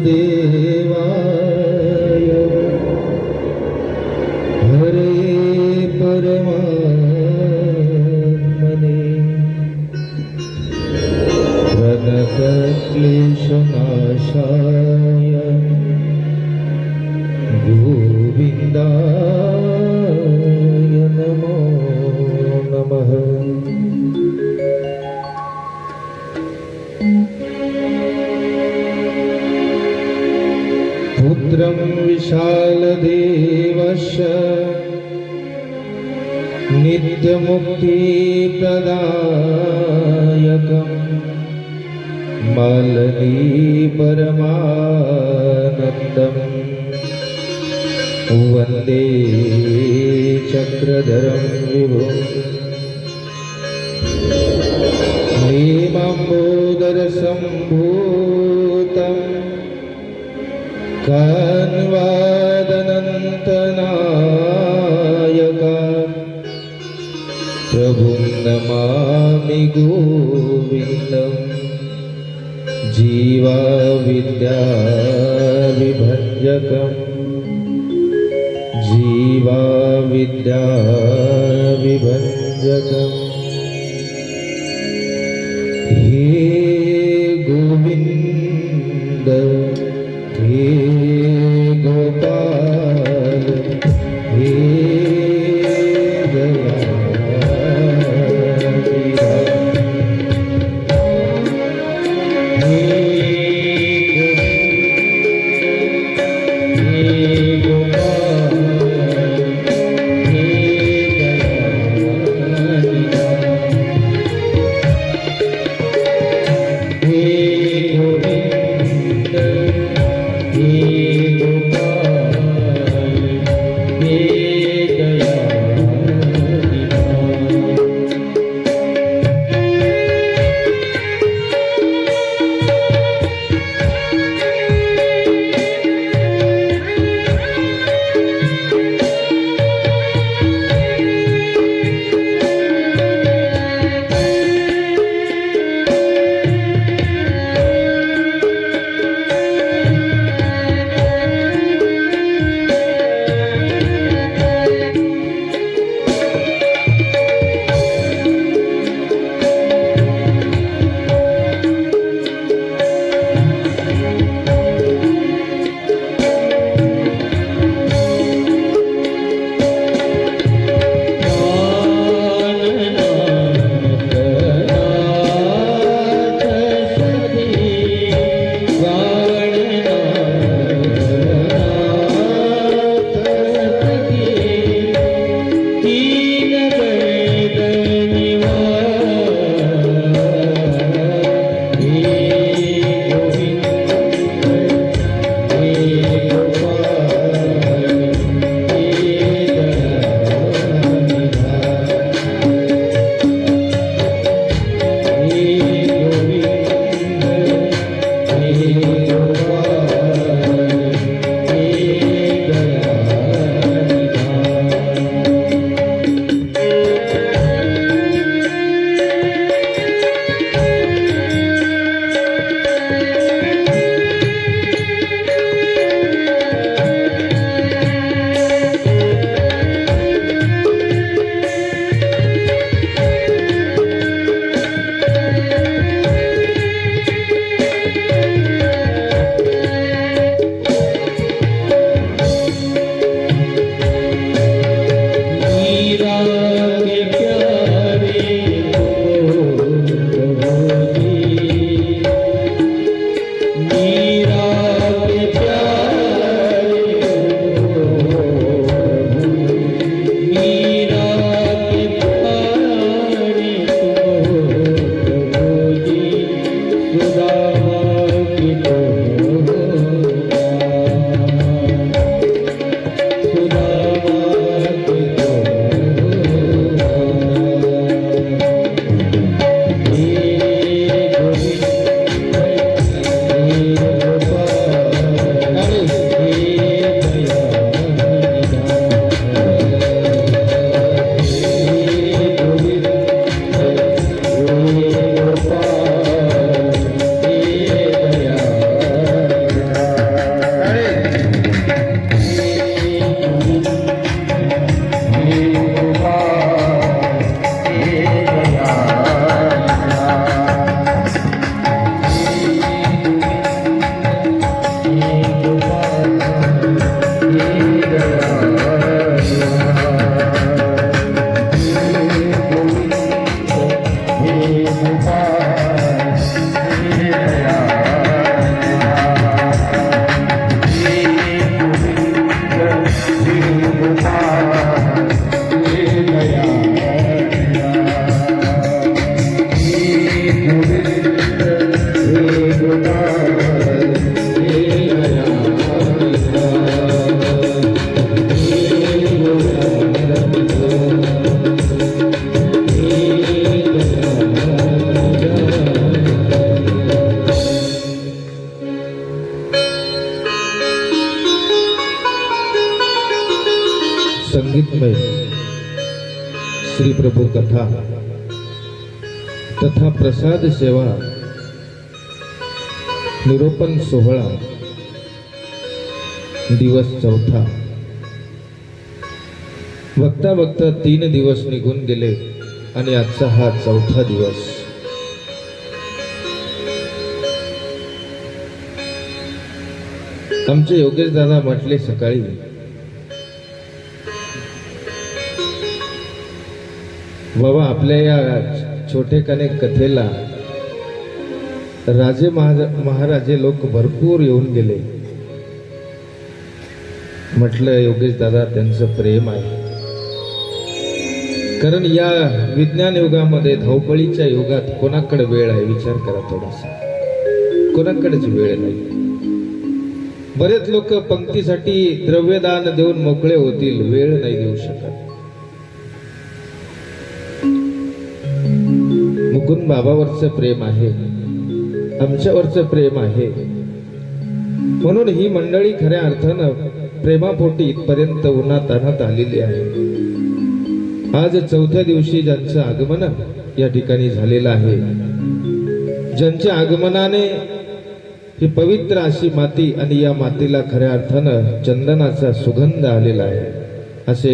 देवाय हरे परमात्मने प्रणतक्लेशनाशाय गोविन्दाय नमो नमः। पुत्रं विशालदेवस्य नित्यमुक्तिप्रदायकं मलनीपरमानन्दं वन्दे चक्रधरं विभुं नीमाम्बोदरसम्भूतं कान्वादनन्तनायका प्रभुं नमामि गोविन्दं जीवाविद्याविभञ्जकम् जीवाविद्याविभञ्जकम्। हे गोविन्द हे गोपाल हे संगीतमय श्री प्रभु कथा तथा प्रसाद सेवा निरोपण सोहळा दिवस चौथा। बघता बघता 3 दिवस निघून गेले आणि आजचा हा चौथा दिवस। आमचे योगेश दादा म्हटले सकाळी, बाबा आपल्या या छोटेखाने कथेला राजे महाराजे लोक भरपूर येऊन गेले। म्हटलं योगेश दादा त्यांचं प्रेम आहे, कारण या विज्ञान युगामध्ये धावपळीच्या युगात कोणाकडे वेळ आहे विचार करा थोडासा, कोणाकडेच वेळ नाही। बरेच लोक पंक्तीसाठी द्रव्यदान देऊन मोकळे होतील, वेळ नाही देऊ शकत। मुकुंद बाबावरचं प्रेम आहे, आमच्यावरचं प्रेम आहे, म्हणून ही मंडळी खऱ्या अर्थानं प्रेमापोटी इथपर्यंत उन्हात आणत आलेली आहे। आज चौथ्या दिवशी ज्यांचं आगमन या ठिकाणी झालेलं आहे, ज्यांच्या आगमनाने ही पवित्र अशी माती आणि या मातीला खऱ्या अर्थानं चंदनाचा सुगंध आलेला आहे, असे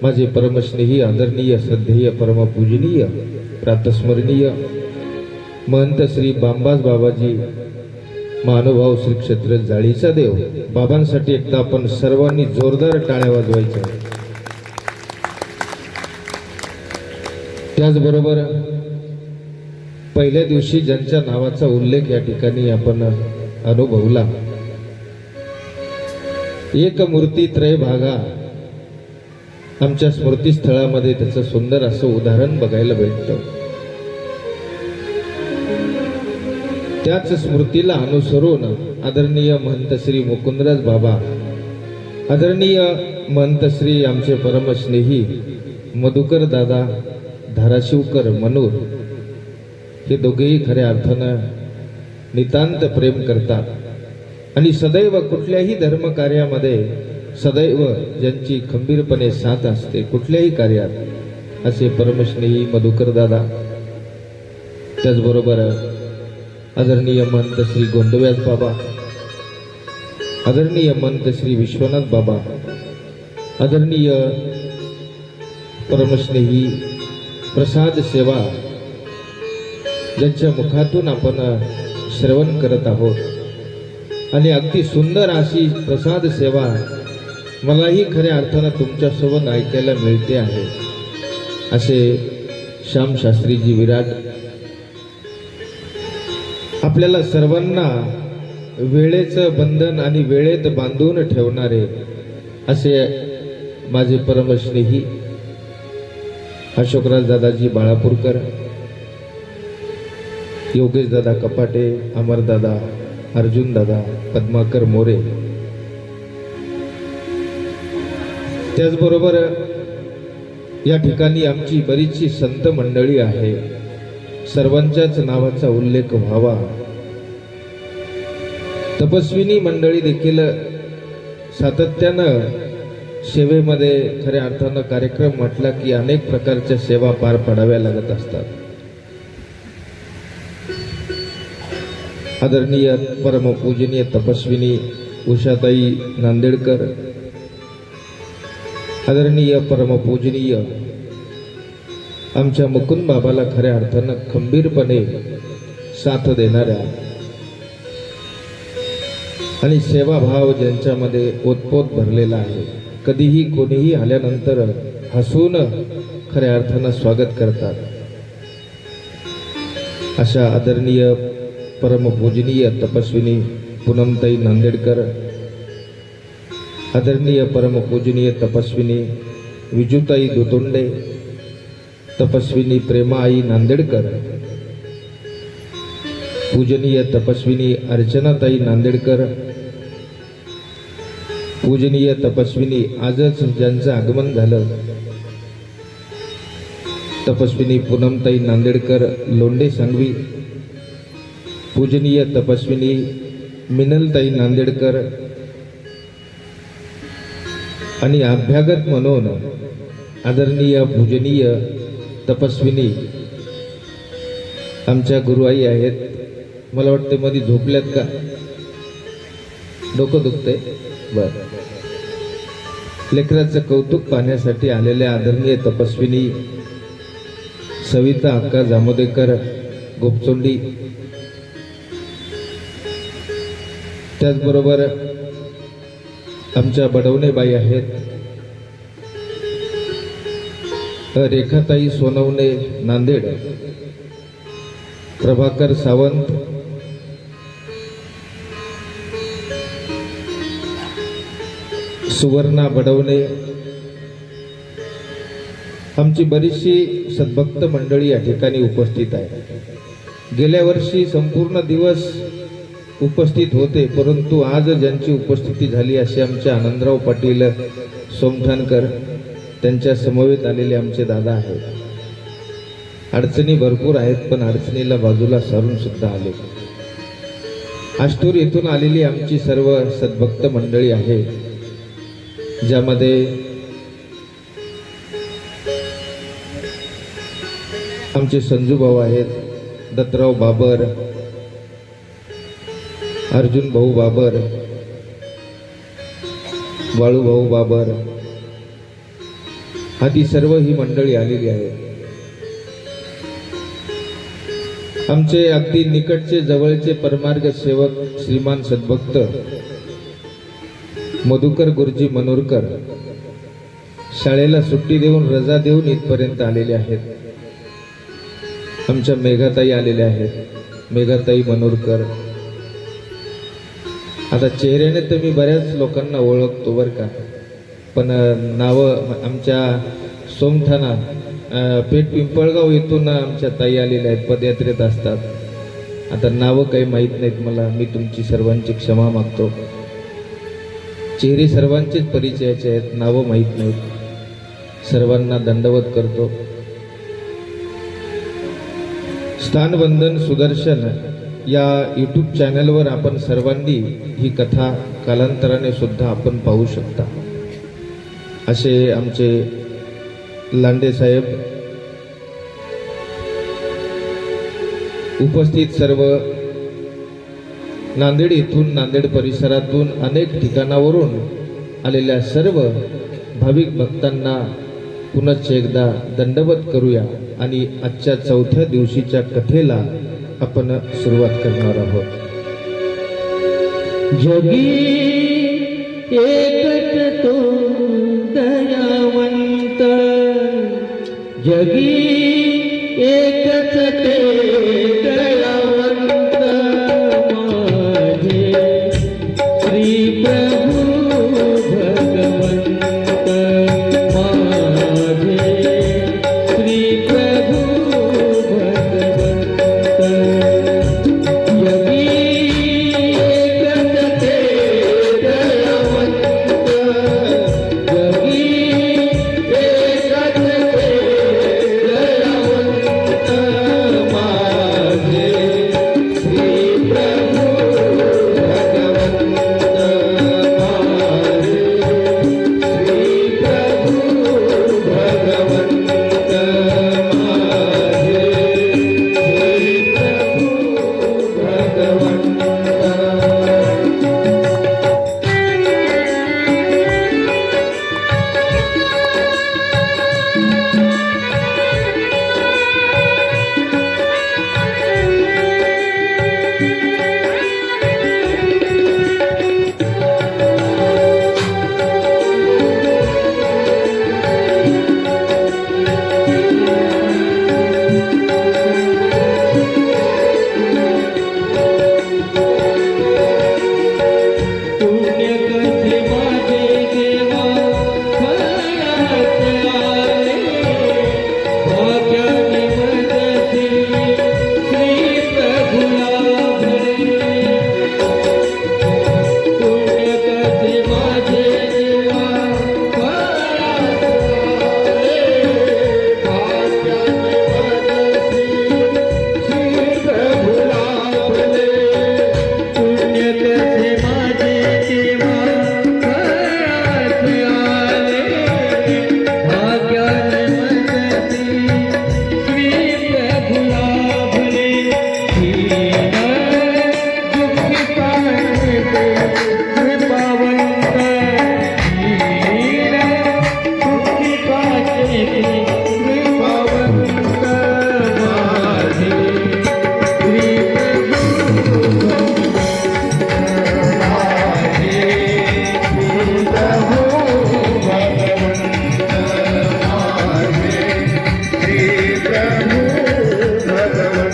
माझे परमस्नेही आदरणीय श्रद्धेय परमपूजनीय प्रातस्मरणीय महंत श्री बांबाज बाबाजी महानुभाव श्री क्षेत्र जाळीचा देव बाबांसाठी एकदा आपण सर्वांनी जोरदार टाळ्या वाजवायच्या। त्याचबरोबर पहिल्या दिवशी ज्यांच्या नावाचा उल्लेख या ठिकाणी आपण अनुभवला, एक मूर्ती त्रय भागा, आमच्या स्मृतीस्थळामध्ये त्याचं सुंदर असं उदाहरण बघायला भेटतं। त्याच स्मृतीला अनुसरून आदरणीय महंत श्री मुकुंदराज बाबा, आदरणीय महंत श्री आमचे परमस्नेही मधुकर दादा धाराशिवकर मनूर, हे दोघेही खऱ्या अर्थानं नितांत प्रेम करतात आणि सदैव कुठल्याही धर्म कार्यामध्ये सदैव ज्यांची खंबीरपणे साथ असते कुठल्याही कार्यात, असे परमस्नेही मधुकर दादा। त्याचबरोबर आदरणीय महंत श्री गोंदव्यास बाबा, आदरणीय महंत श्री विश्वनाथ बाबा, आदरणीय परमस्नेही प्रसाद सेवा ज्यांच्या मुखातून आपण श्रवण करत आहोत आणि अगदी सुंदर अशी प्रसाद सेवा मलाही खऱ्या अर्थानं तुमच्यासोबत ऐकायला मिळते आहे, असे श्याम शास्त्रीजी विराट आपल्याला सर्वांना वेळेचं बंधन आणि वेळेत बांधून ठेवणारे असे माझे परमस्नेही अशोकराज दादाजी बाळापूरकर, योगेश दादा कपाटे, अमरदादा, अर्जुन दादा, पद्माकर मोरे, त्याचबरोबर या ठिकाणी आमची बरीचशी संत मंडळी आहे, सर्वांच्याच नावाचा उल्लेख व्हावा। तपस्विनी मंडळी देखील सातत्यानं सेवेमध्ये खऱ्या अर्थानं कार्यक्रम म्हटला की अनेक प्रकारच्या सेवा पार पाडाव्या लागत असतात। आदरणीय परमपूजनीय तपस्विनी उषाताई नांदेडकर, आदरणीय परमपूजनीय आमच्या मुकुंद बाबाला खऱ्या अर्थानं खंबीरपणे साथ देणाऱ्या आणि सेवाभाव ज्यांच्यामध्ये ओतपोत भरलेला आहे, कधीही कोणीही आल्यानंतर हसून खऱ्या अर्थानं स्वागत करतात, अशा आदरणीय परमपूजनीय तपस्विनी पूनमताई नांदेडकर, आदरणीय परमपूजनीय तपस्विनी विजुताई दुतोंडे, तपस्विनी प्रेमाई नांदेडकर, पूजनीय तपस्विनी अर्चनाताई नांदेडकर, पूजनीय तपस्विनी आजच ज्यांचं आगमन झालं तपस्विनी पूनमताई नांदेडकर लोंढे सांगवी, पूजनीय तपस्विनी मिनलताई नांदेडकर, आणि अभ्यागत म्हणून आदरणीय पूजनीय तपस्विनी आमच्या गुरुआई आहेत. मला वाटते मध्ये झोपल्यात का? डोकं दुखतंय? बरं. लेकराचं कौतुक पाहण्यासाठी आलेल्या आदरणीय तपस्विनी सविता अक्का जामोदेकर गोपचोंडी, त्याचबरोबर आमच्या बडवणेबाई आहेत, रेखाताई सोनवणे नांदेड, प्रभाकर सावंत, सुवर्णा बडवणे, आमची बरीचशी सद्भक्त मंडळी या ठिकाणी उपस्थित आहे. गेल्या वर्षी संपूर्ण दिवस उपस्थित होते, परंतु आज ज्यांची उपस्थिती झाली असे आमचे आनंदराव पाटील सोमठाणकर, त्यांच्या समवेत आलेले आमचे दादा आहेत. अडचणी भरपूर आहेत, पण अडचणीला बाजूला सारून सुद्धा आले. आष्टूर येथून आलेली आमची सर्व सद्भक्त मंडळी आहे, ज्यामध्ये आमचे संजू भाऊ आहेत, दत्तराव बाबर, अर्जुन भाऊ बाबर, बाळू भाऊ बाबर, आदी सर्व ही मंडळी आलेली आहे. आमचे अगदी निकटचे जवळचे परमार्ग सेवक श्रीमान सद्भक्त मधुकर गुरुजी मनोरकर शाळेला सुट्टी देऊन रजा देऊन इथपर्यंत आलेले आहेत. आमच्या मेघाताई आलेल्या आहेत, मेघाताई मनोरकर. आता चेहऱ्याने तर मी बऱ्याच लोकांना ओळखतो बरं का, पण नावं आमच्या सोमठाणा पेठ पिंपळगाव येथून आमच्या ताई आलेल्या आहेत, पदयात्रेत असतात. आता नावं काही माहीत नाहीत मला, मी तुमची सर्वांची क्षमा मागतो. चेहरे सर्वांचेच परिचयाचे आहेत, नावं माहीत नाहीत. सर्वांना दंडवत करतो. स्थानवंदन सुदर्शन या यूट्यूब चॅनलवर आपण सर्वांनी ही कथा कालांतराने सुद्धा आपण पाहू शकता. असे आमचे लांडे साहेब, उपस्थित सर्व नांदेड येथून, नांदेड परिसरातून, अनेक ठिकाणावरून आलेल्या सर्व भाविक भक्तांना पुनश्च एकदा दंडवत करूया आणि आजच्या चौथ्या दिवशीच्या कथेला आपण सुरुवात करणार आहोत. जगी एकच तो दयावंत, जगी एकच ते दयावंत, माझे श्री प्रभू भगवंत, माझे श्री प्रभू भगवंत. जगी एकच ते दयावंत, जगी एकच ते कृपावंत वीर सुखिताचे कृपावंत माझे श्री प्रभू माझे श्री प्रभू भगवंत माझे श्री प्रभू भगवंत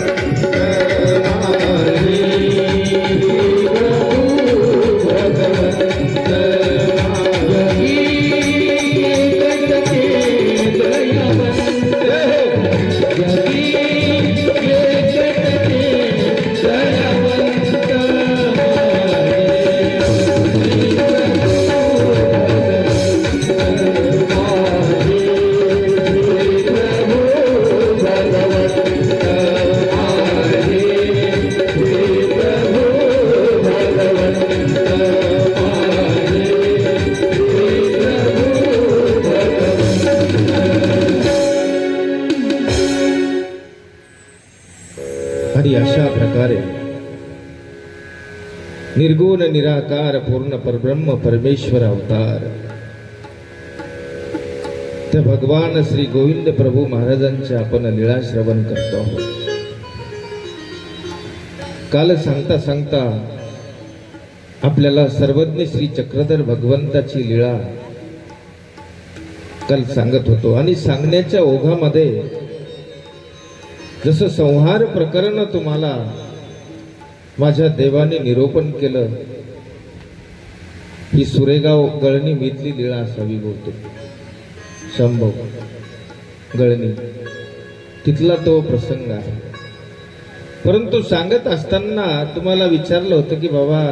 आणि अशा प्रकारे निर्गुण निराकार पूर्ण परब्रह्म परमेश्वर अवतार त्या भगवान श्री गोविंद प्रभू महाराजांचे आपण लीळा श्रवण करतो आहोत. काल सांगता सांगता आपल्याला सर्वज्ञ श्री चक्रधर भगवंताची लीळा काल सांगत होतो आणि सांगण्याच्या ओघामध्ये जसं संहार प्रकरण तुम्हाला माझ्या देवाने निरूपण केलं, ही सुरेगाव गळणी मितली लीळा असावी बहुतेक. शंभव गळणी तिथला तो प्रसंग आहे. परंतु सांगत असताना तुम्हाला विचारलं होतं की बाबा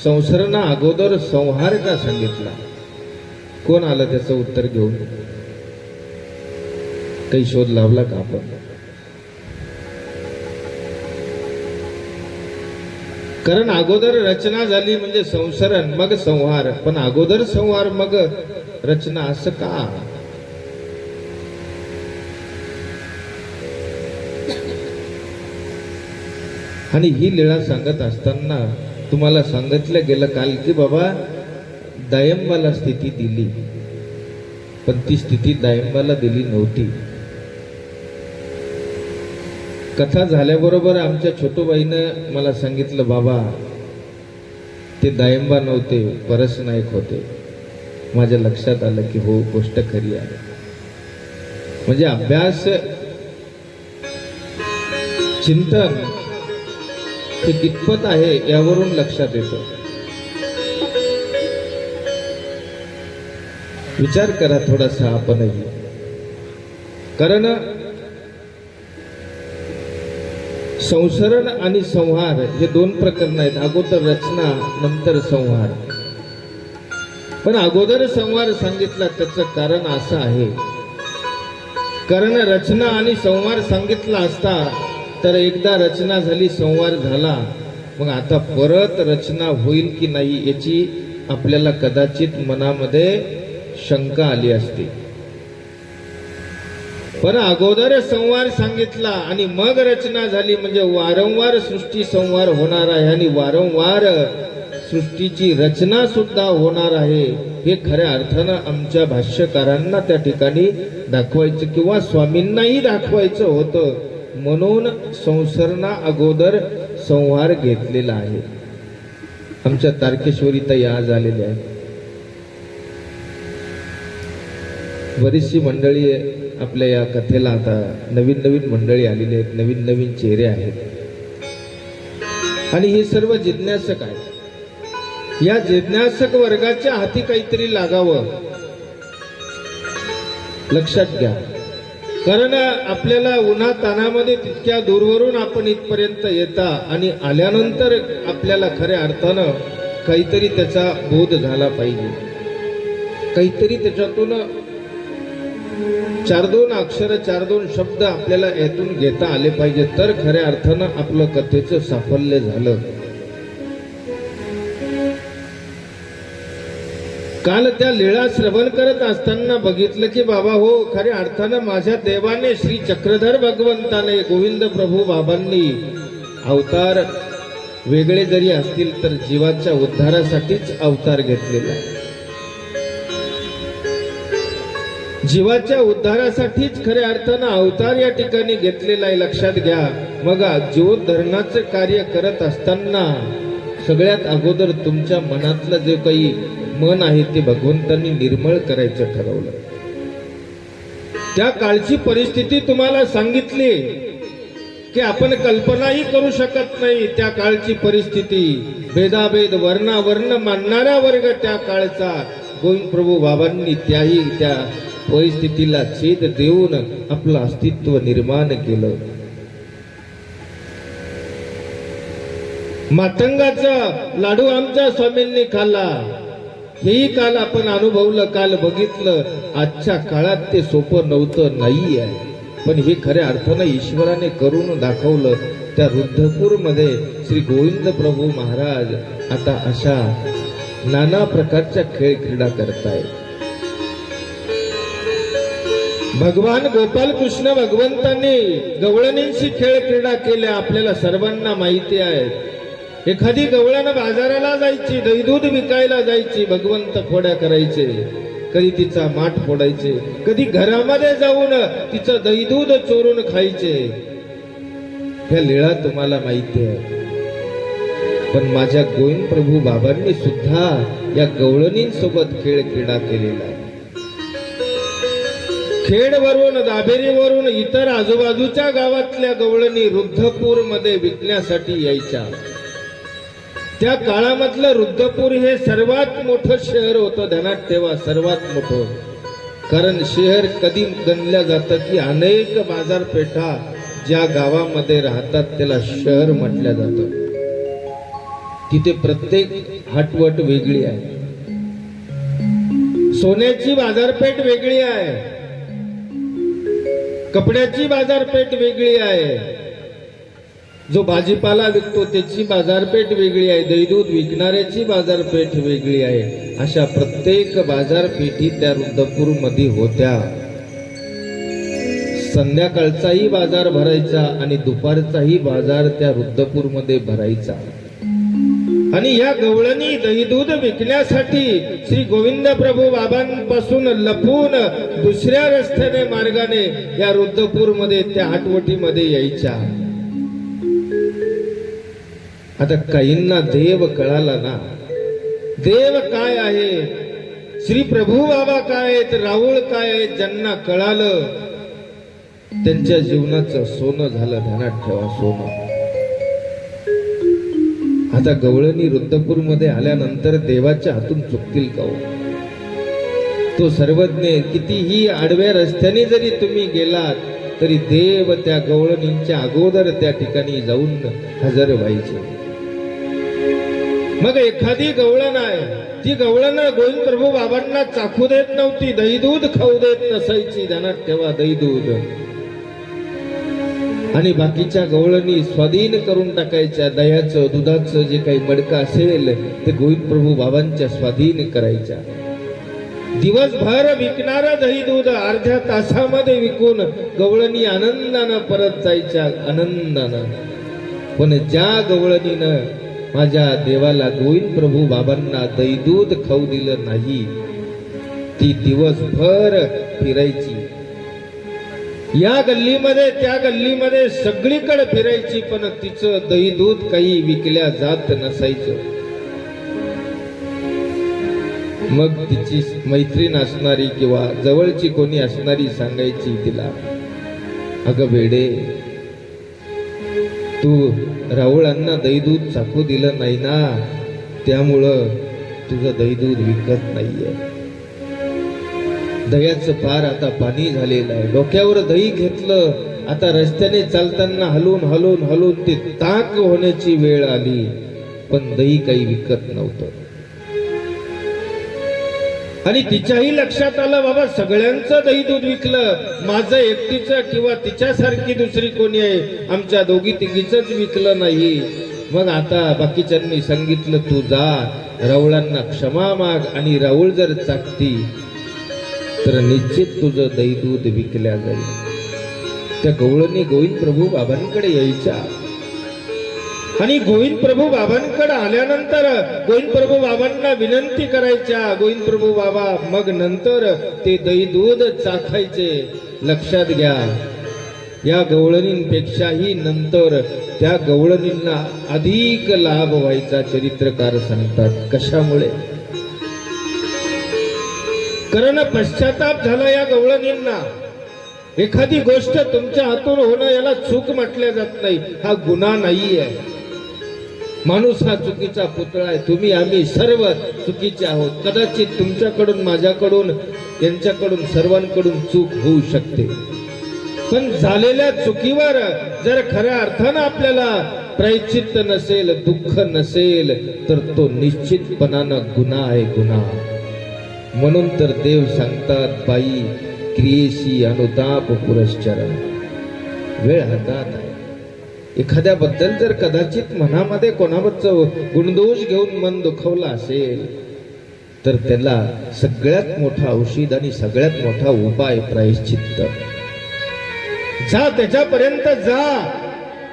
संसरणा अगोदर संहार का सांगितला? कोण आलं त्याचं उत्तर घेऊन? काही शोध लावला का आपण? कारण अगोदर रचना झाली म्हणजे संसरण मग संहार, पण अगोदर संहार मग रचना असं का? आणि ही लीळा सांगत असताना तुम्हाला सांगितलं गेलं काल की बाबा दायंबाला स्थिती दिली, पण ती स्थिती दायंबाला दिली नव्हती. कथा झाल्याबरोबर आमच्या छोटूबाईनं मला सांगितलं, बाबा ते दायंबा नव्हते, परस नाईक होते. माझ्या लक्षात आलं की हो, गोष्ट खरी आहे. म्हणजे अभ्यास चिंतन हे कितपत आहे यावरून लक्षात येतं. विचार करा थोडासा आपणही. कारण संसरण आणि संहार हे दोन प्रकरण आहेत. अगोदर रचना नंतर संहार. पण अगोदर संहार सांगितला त्याचं कारण असं आहे, कारण रचना आणि संहार सांगितला असता तर एकदा रचना झाली, संहार झाला, मग आता परत रचना होईल की नाही याची आपल्याला कदाचित मनामध्ये शंका आली असती. पण अगोदर संहार सांगितला आणि मग रचना झाली म्हणजे वारंवार सृष्टी संहार होणार आहे आणि वारंवार सृष्टीची रचना सुद्धा होणार आहे. हे खऱ्या अर्थानं आमच्या भाष्यकारांना त्या ठिकाणी दाखवायचं किंवा स्वामींनाही दाखवायचं होतं, म्हणून संसरणा अगोदर संहार घेतलेला आहे. आमच्या तारकेश्वरी ताई आज आलेल्या आहेत. बरीचशी मंडळी आपल्या या कथेला आता नवीन नवीन मंडळी आलेली आहेत, नवीन नवीन चेहरे आहेत आणि हे सर्व जिज्ञासक आहेत. या जिज्ञासक वर्गाच्या हाती काहीतरी लागावं, लक्षात घ्या. कारण आपल्याला उन्हा तानामध्ये तितक्या दूरवरून आपण इथपर्यंत येता आणि आल्यानंतर आपल्याला खऱ्या अर्थानं काहीतरी त्याचा बोध झाला पाहिजे. काहीतरी त्याच्यातून चार दोन अक्षर, चार दोन शब्द आपल्याला यातून घेता आले पाहिजे, तर खऱ्या अर्थानं आपलं कथेचं साफल्य झालं. काल त्या लीळा श्रवण करत असताना बघितलं की बाबा हो, खऱ्या अर्थानं माझ्या देवाने श्री चक्रधर भगवंताने गोविंद प्रभू बाबांनी अवतार वेगळे जरी असतील तर जीवाच्या उद्धारासाठीच अवतार घेतलेला आहे. जीवाच्या उद्धारासाठीच खऱ्या अर्थानं अवतार या ठिकाणी घेतलेला आहे, लक्षात घ्या. मग जीवोद्धरणाचं कार्य करत असताना सगळ्यात अगोदर तुमच्या मनातलं जे काही मन आहे ते भगवंतांनी निर्मळ करायचं ठरवलं. त्या काळची परिस्थिती तुम्हाला सांगितली की आपण कल्पनाही करू शकत नाही. त्या काळची परिस्थिती, भेदाभेद वर्णावर्ण मानणारा वर्ग त्या काळचा. गोविंद प्रभू बाबांनी त्या परिस्थितीला छेद देऊन आपलं अस्तित्व निर्माण केलं. मातंगाचा लाडू आमच्या स्वामींनी खाल्ला, हेही काल आपण अनुभवलं, काल बघितलं. आजच्या काळात ते सोपं नव्हतं, नाही आहे, पण हे खऱ्या अर्थानं ईश्वराने करून दाखवलं. त्या रुद्धपूरमध्ये श्री गोविंद प्रभू महाराज आता अशा नाना प्रकारच्या खेळ क्रीडा करतायत. भगवान गोपाल कृष्ण भगवंतांनी गवळणींशी खेळ क्रीडा केल्या, आपल्याला सर्वांना माहिती आहे. एखादी गवळण बाजाराला जायची, दही दूध विकायला जायची, भगवंत फोड्या करायचे, कधी तिचा माठ फोडायचे, कधी घरामध्ये जाऊन तिचं दही दूध चोरून खायचे. ह्या लीळा तुम्हाला माहिती आहे. पण माझ्या गोविंद प्रभू बाबांनी सुद्धा या गवळणींसोबत खेळ क्रीडा केलेला आहे. खेडवरून, दाभेरीवरून इतर आजूबाजूच्या गावातल्या गवळणी रुद्धपूर मध्ये विकण्यासाठी यायच्या. त्या काळामधलं रुद्धपूर हे सर्वात मोठं शहर होतं, ध्यानात ठेवा, सर्वात मोठं. कारण शहर कधी गणलं जातं की अनेक बाजारपेठा ज्या गावामध्ये राहतात त्याला शहर म्हटलं जातं. तिथे प्रत्येक हटवट वेगळी आहे. सोन्याची बाजारपेठ वेगळी आहे, कपड्याची बाजारपेठ वेगळी आहे, जो भाजीपाला विकतो त्याची बाजारपेठ वेगळी आहे, दही दूध विकणाऱ्याची बाजारपेठ वेगळी आहे. अशा प्रत्येक बाजारपेठी त्या रुद्धपूर मध्ये होत्या. संध्याकाळचाही बाजार भरायचा आणि दुपारचाही बाजार त्या रुद्धपूर मध्ये भरायचा. आणि या गवळणी दही दूध विकण्यासाठी श्री गोविंद प्रभू बाबांपासून लपून दुसऱ्या रस्त्याने मार्गाने या रुद्धपूर मध्ये त्या हटवटीमध्ये यायच्या. आता काहींना देव कळाला ना, देव काय आहे, श्री प्रभू बाबा काय आहेत, राहुळ काय आहेत, ज्यांना कळालं त्यांच्या जीवनाचं सोनं झालं. ध्यानात ठेवा, सोनं. आता गवळणी रुद्धपूर मध्ये आल्यानंतर देवाच्या हातून चुकतील का हो? तो सर्वज्ञ. कितीही आडव्या रस्त्याने जरी तुम्ही गेलात तरी देव त्या गवळणींच्या अगोदर त्या ठिकाणी जाऊन हजर व्हायचे. मग एखादी गवळण आहे, ती गवळण गोविंद प्रभू बाबांना चाखू देत नव्हती, दही दूध खाऊ देत नसायची. ध्यानात ठेवा, दही दूध. आणि बाकीच्या गवळणी स्वाधीन करून टाकायच्या. दह्याचं, दुधाचं जे काही मडकं असेल ते गोविंद प्रभू बाबांच्या स्वाधीन करायच्या. दिवसभर विकणारं दही दूध अर्ध्या तासामध्ये विकून गवळणी आनंदानं परत जायच्या, आनंदानं. पण ज्या गवळणीनं माझ्या देवाला गोविंद प्रभू बाबांना दही दूध खाऊ दिलं नाही, ती दिवसभर फिरायची. या गल्लीमध्ये त्या गल्लीमध्ये सगळीकडे फिरायची, पण तिचं दही दूध काही विकल्या जात नसायचं. मग तिची मैत्रीण असणारी किंवा जवळची कोणी असणारी सांगायची तिला, अगं वेडे, तू राहुळांना दही दूध चाखू दिलं नाही ना, त्यामुळं तुझं दही दूध विकत नाहीये. दह्याचं पार आता पाणी झालेलं आहे. डोक्यावर दही घेतलं, आता रस्त्याने चालताना हलून हलून हलून ते ताक होण्याची वेळ आली, पण दही काही विकत नव्हतं. आणि तिच्याही लक्षात आलं, बाबा सगळ्यांचं दही दूध विकलं, माझं एकटीचं किंवा तिच्यासारखी दुसरी कोणी आहे, आमच्या दोघी तिघीच विकलं नाही. मग आता बाकीच्यांनी सांगितलं, तू जा राहुळांना क्षमा माग, आणि राहुळ जर चाकती तर निश्चित तुझं दही दूध विकल्या जाईल. त्या गवळणी गोविंद प्रभू बाबांकडे यायच्या. आणि गोविंद प्रभू बाबांकडे आल्यानंतर गोविंद प्रभू बाबांना विनंती करायच्या. गोविंद प्रभू बाबा मग नंतर ते दही दूध चाखायचे. लक्षात घ्या, या गवळणींपेक्षाही नंतर त्या गवळणींना अधिक लाभ व्हायचा चरित्रकार सांगतात. कशामुळे? कारण पश्चाताप झाला या गवळणींना. एखादी गोष्ट तुमच्या हातून होणं याला चूक म्हटल्या जात नाही, हा गुन्हा नाहीये. माणूस हा चुकीचा पुतळा आहे. तुम्ही आम्ही सर्व चुकीचे आहोत. कदाचित तुमच्याकडून, माझ्याकडून, यांच्याकडून, सर्वांकडून चूक होऊ शकते. पण झालेल्या चुकीवर जर खऱ्या अर्थानं आपल्याला प्रायश्चित्त नसेल, दुःख नसेल, तर तो निश्चितपणानं गुन्हा आहे, गुन्हा. म्हणून तर देव सांगतात, बाई क्रियेशी अनुताप पुरश्चरण. वेळ हातात आहे. एखाद्याबद्दल जर कदाचित मनामध्ये कोणाबद्दल गुणदोष घेऊन मन दुखवला असेल, तर त्याला सगळ्यात मोठा औषध आणि सगळ्यात मोठा उपाय प्रायश्चित्त. जा, त्याच्यापर्यंत जा,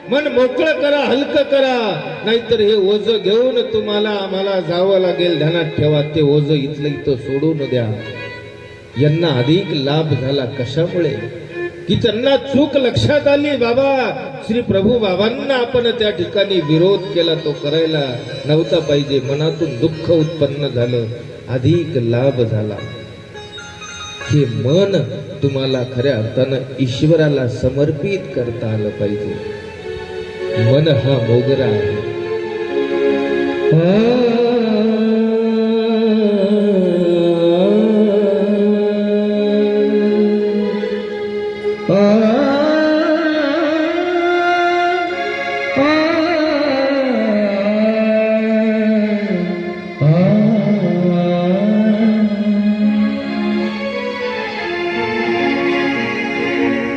मन मोकळं करा, हलकं करा. नाहीतर हे ओझ घेऊन तुम्हाला आम्हाला जावं लागेल. ध्यानात ठेवा, ते ओझ इथलं इथं सोडून द्या. यांना अधिक लाभ झाला. कशामुळे? की त्यांना चूक लक्षात आली. बाबा श्री प्रभू बाबांना आपण त्या ठिकाणी विरोध केला, तो करायला नव्हता पाहिजे. मनातून दुःख उत्पन्न झालं, अधिक लाभ झाला. हे मन तुम्हाला खऱ्या अर्थानं ईश्वराला समर्पित करता आलं पाहिजे. मन हा मोगरा आहे.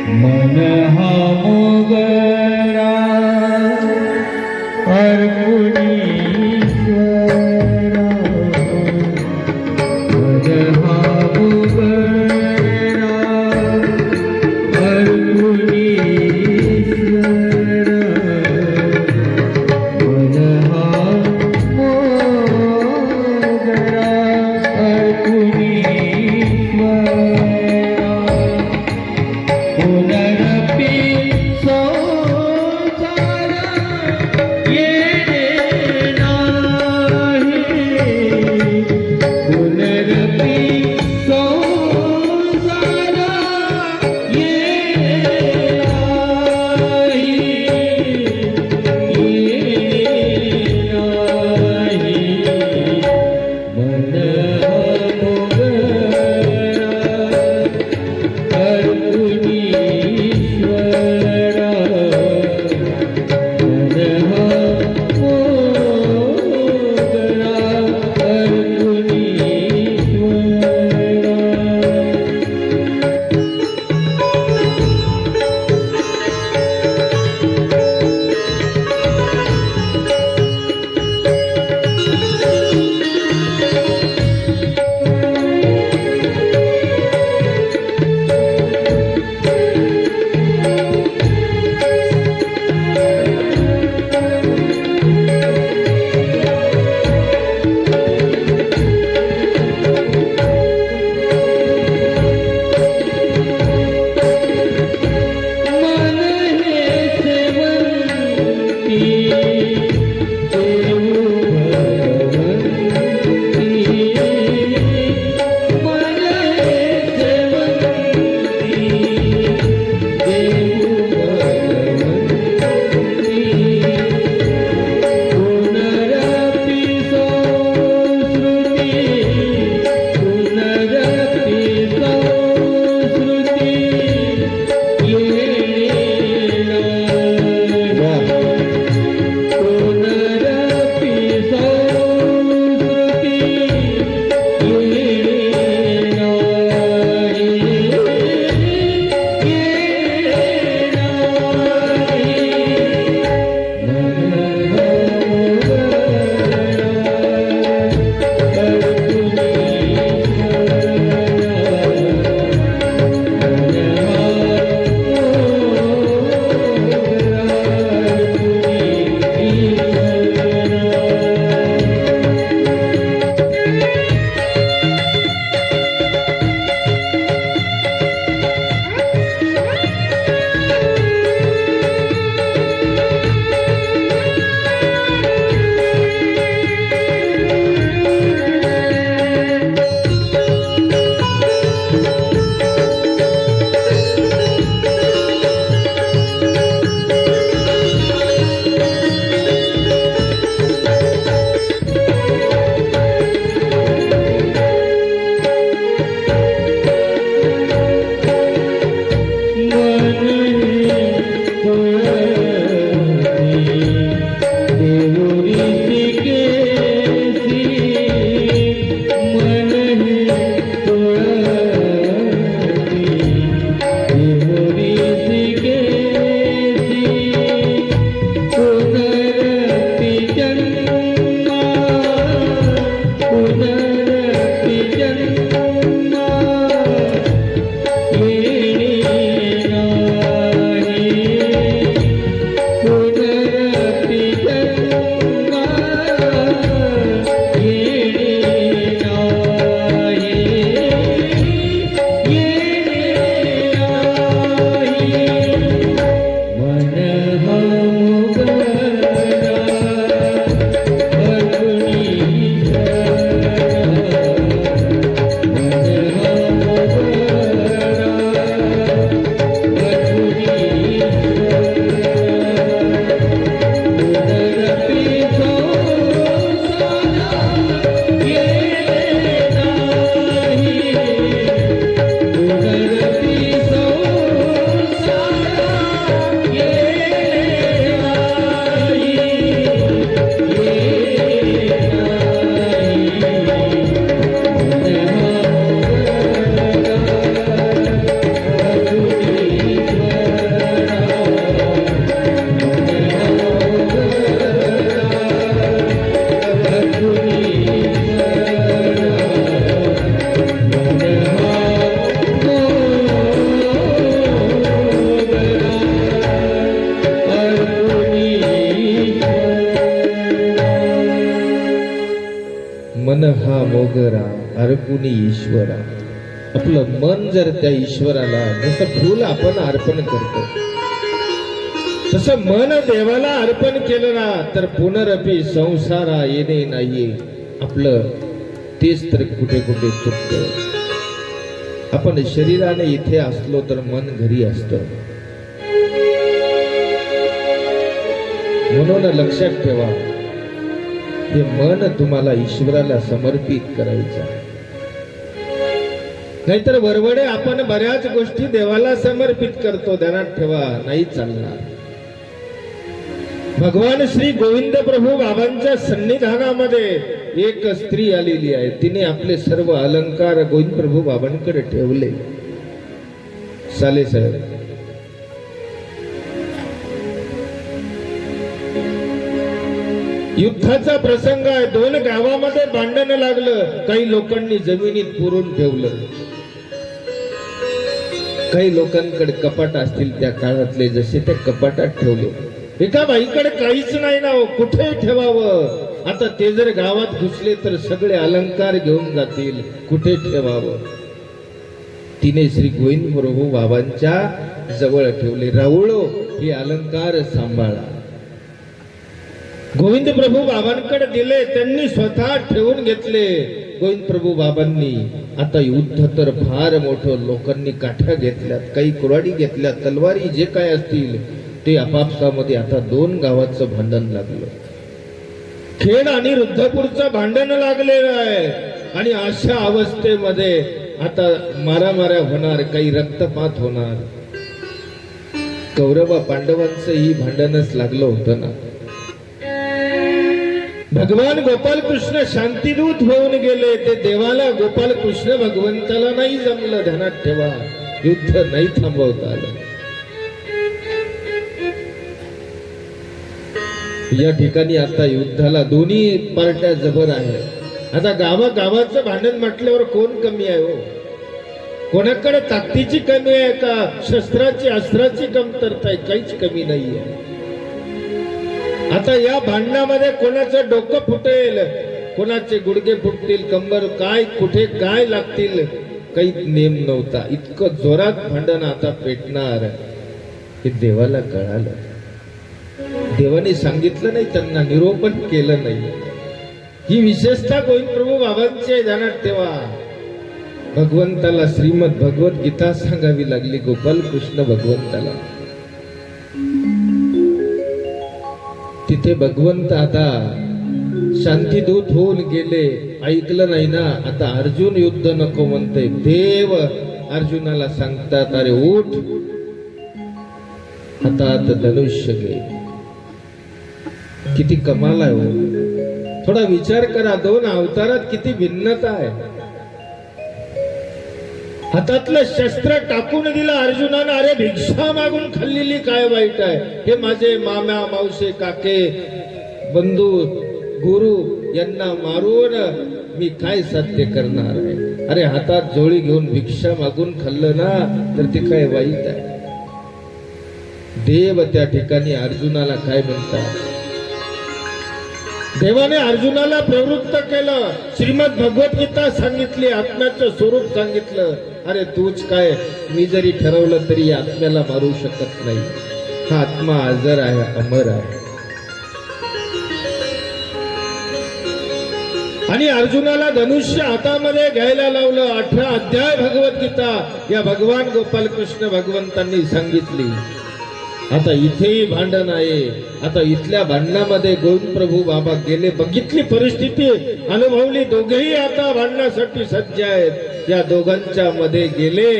मन हा मोगरा अर्पुनीश्वर हा मोगरा अर्पुनी ईश्वरा. आपलं मन जर त्या ईश्वराला जसं फूल आपण अर्पण करतो तसं मन देवाला अर्पण केलं ना तर पुनरपी संसारा येणे नाहीये. आपलं तेच तर कुठे कुठे चुकतं. आपण शरीराने इथे असलो तर मन घरी असतं. म्हणून लक्षात ठेवा, हे मन तुम्हाला ईश्वराला समर्पित करायचं आहे. नाहीतर वरवडे आपण बऱ्याच गोष्टी देवाला समर्पित करतो, ध्यानात ठेवा, नाही चालणार. भगवान श्री गोविंद प्रभू बाबांच्या सन्निधानामध्ये एक स्त्री आलेली आहे. तिने आपले सर्व अलंकार गोविंद प्रभू बाबांकडे ठेवले. साले साहेब, युद्धाचा प्रसंग आहे. दोन गावामध्ये भांडण लागलं. काही लोकांनी जमिनीत पुरून ठेवलं. काही लोकांकडे कपाट असतील त्या काळातले, जसे त्या कपाटात ठेवले. एका बाईकडे काहीच नाही ना, कुठे ठेवावं. आता ते जर गावात घुसले तर सगळे अलंकार घेऊन जातील, कुठे ठेवावं. तिने श्री गोविंद प्रभू बाबांच्या जवळ ठेवले. राहुळो, हे अलंकार सांभाळा. गोविंद प्रभू बाबांकडे दिले. त्यांनी स्वतः ठेवून घेतले. गोविंद प्रभू बाबांनी आता युद्ध तर फार मोठं, लोकांनी काठ्या घेतल्यात, काही कुऱ्हाडी घेतल्या, तलवारी जे काय असतील ते आपापसामध्ये आता दोन गावाचं भांडण लागलं. खेड आणि रुद्धपूरचं भांडण लागलेलं आहे. आणि अशा अवस्थेमध्ये आता मारामाऱ्या होणार, काही रक्तपात होणार. कौरव पांडवांचं ही भांडणच लागलं होतं ना. भगवान गोपाल कृष्ण शांतीदूत होऊन गेले. ते देवाला गोपाल कृष्ण भगवंताला नाही जमलं. ध्यानात ठेवा, युद्ध नाही थांबवता आलं. या ठिकाणी आता युद्धाला दोन्ही पार्ट्या जबर आहे. आता गावाचं भांडण म्हटल्यावर कोण कमी आहे हो? कोणाकडे ताकदीची कमी आहे का? शस्त्राची अस्त्राची कमतरता आहे? काहीच कमी नाहीये. आता या भांडणामध्ये कोणाचं डोकं फुटेल, कोणाचे गुडघे फुटतील, कंबर काय कुठे काय लागतील, काही नेम नव्हता. इतकं जोरात भांडण आता पेटणार हे देवाला कळालं. देवाने सांगितलं नाही, त्यांना निरोपण केलं नाही. ही विशेषता गोविंद प्रभू बाबांची ध्यानात ठेवा. भगवंताला श्रीमद भगवत गीता सांगावी लागली गोपाल कृष्ण भगवंताला. तिथे भगवंत आता शांतीदूत होऊन गेले. ऐकलं नाही ना. आता अर्जुन युद्ध नको म्हणते. देव अर्जुनाला सांगतात, अरे उठ, हातात धनुष्य घे. किती कमाल आहे हो. थोडा विचार करा, दोन अवतारात किती भिन्नता आहे. हातातलं शस्त्र टाकून दिलं अर्जुनानं. अरे भिक्षा मागून खाल्लेली काय वाईट आहे? हे माझे मामा मावशे काके बंधू गुरु यांना मारून मी काय साध्य करणार आहे? अरे हातात झोळी घेऊन भिक्षा मागून खाल्लं ना तर ते काय वाईट आहे? देव त्या ठिकाणी अर्जुनाला काय म्हणतात? देवाने अर्जुनाला प्रवृत्त केलं. श्रीमद भगवद्गीता सांगितली, आत्म्याचं स्वरूप सांगितलं. अरे तूच काय, मी जरी ठरवलं तरी आत्म्याला मारू शकत नाही. हा आत्मा अजर आहे, अमर आहे. आणि अर्जुनाला धनुष्य हातामध्ये घ्यायला लावलं. 18 अध्याय भगवद्गीता या भगवान गोपाल कृष्ण भगवंतांनी सांगितली. आता इथेही भांडण आहे. आता इथल्या भांडणामध्ये गोविंद प्रभू बाबा गेले, बघितली परिस्थिती, अनुभवली. दोघेही आता भांडणासाठी सज्ज आहेत. या दोघांच्या मध्ये गेले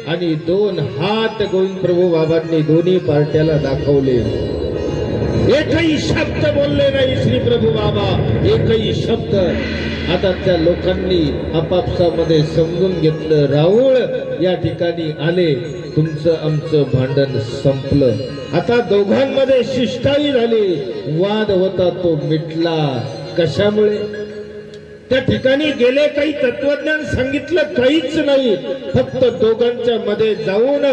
आणि 2 हात गोविंद प्रभू बाबांनी दोन्ही पार्ट्याला दाखवले. एकही शब्द बोलले नाही श्री प्रभू बाबा, एकही शब्द. आता त्या लोकांनी आपापसामध्ये समजून घेतलं, राहुळ या ठिकाणी आले, तुमचं आमचं भांडण संपलं. आता दोघांमध्ये शिष्टाई झाली. वाद होता तो मिटला. कशामुळे? त्या ठिकाणी गेले, काही तत्वज्ञान सांगितलं काहीच नाही. फक्त दोघांच्या मध्ये जाऊन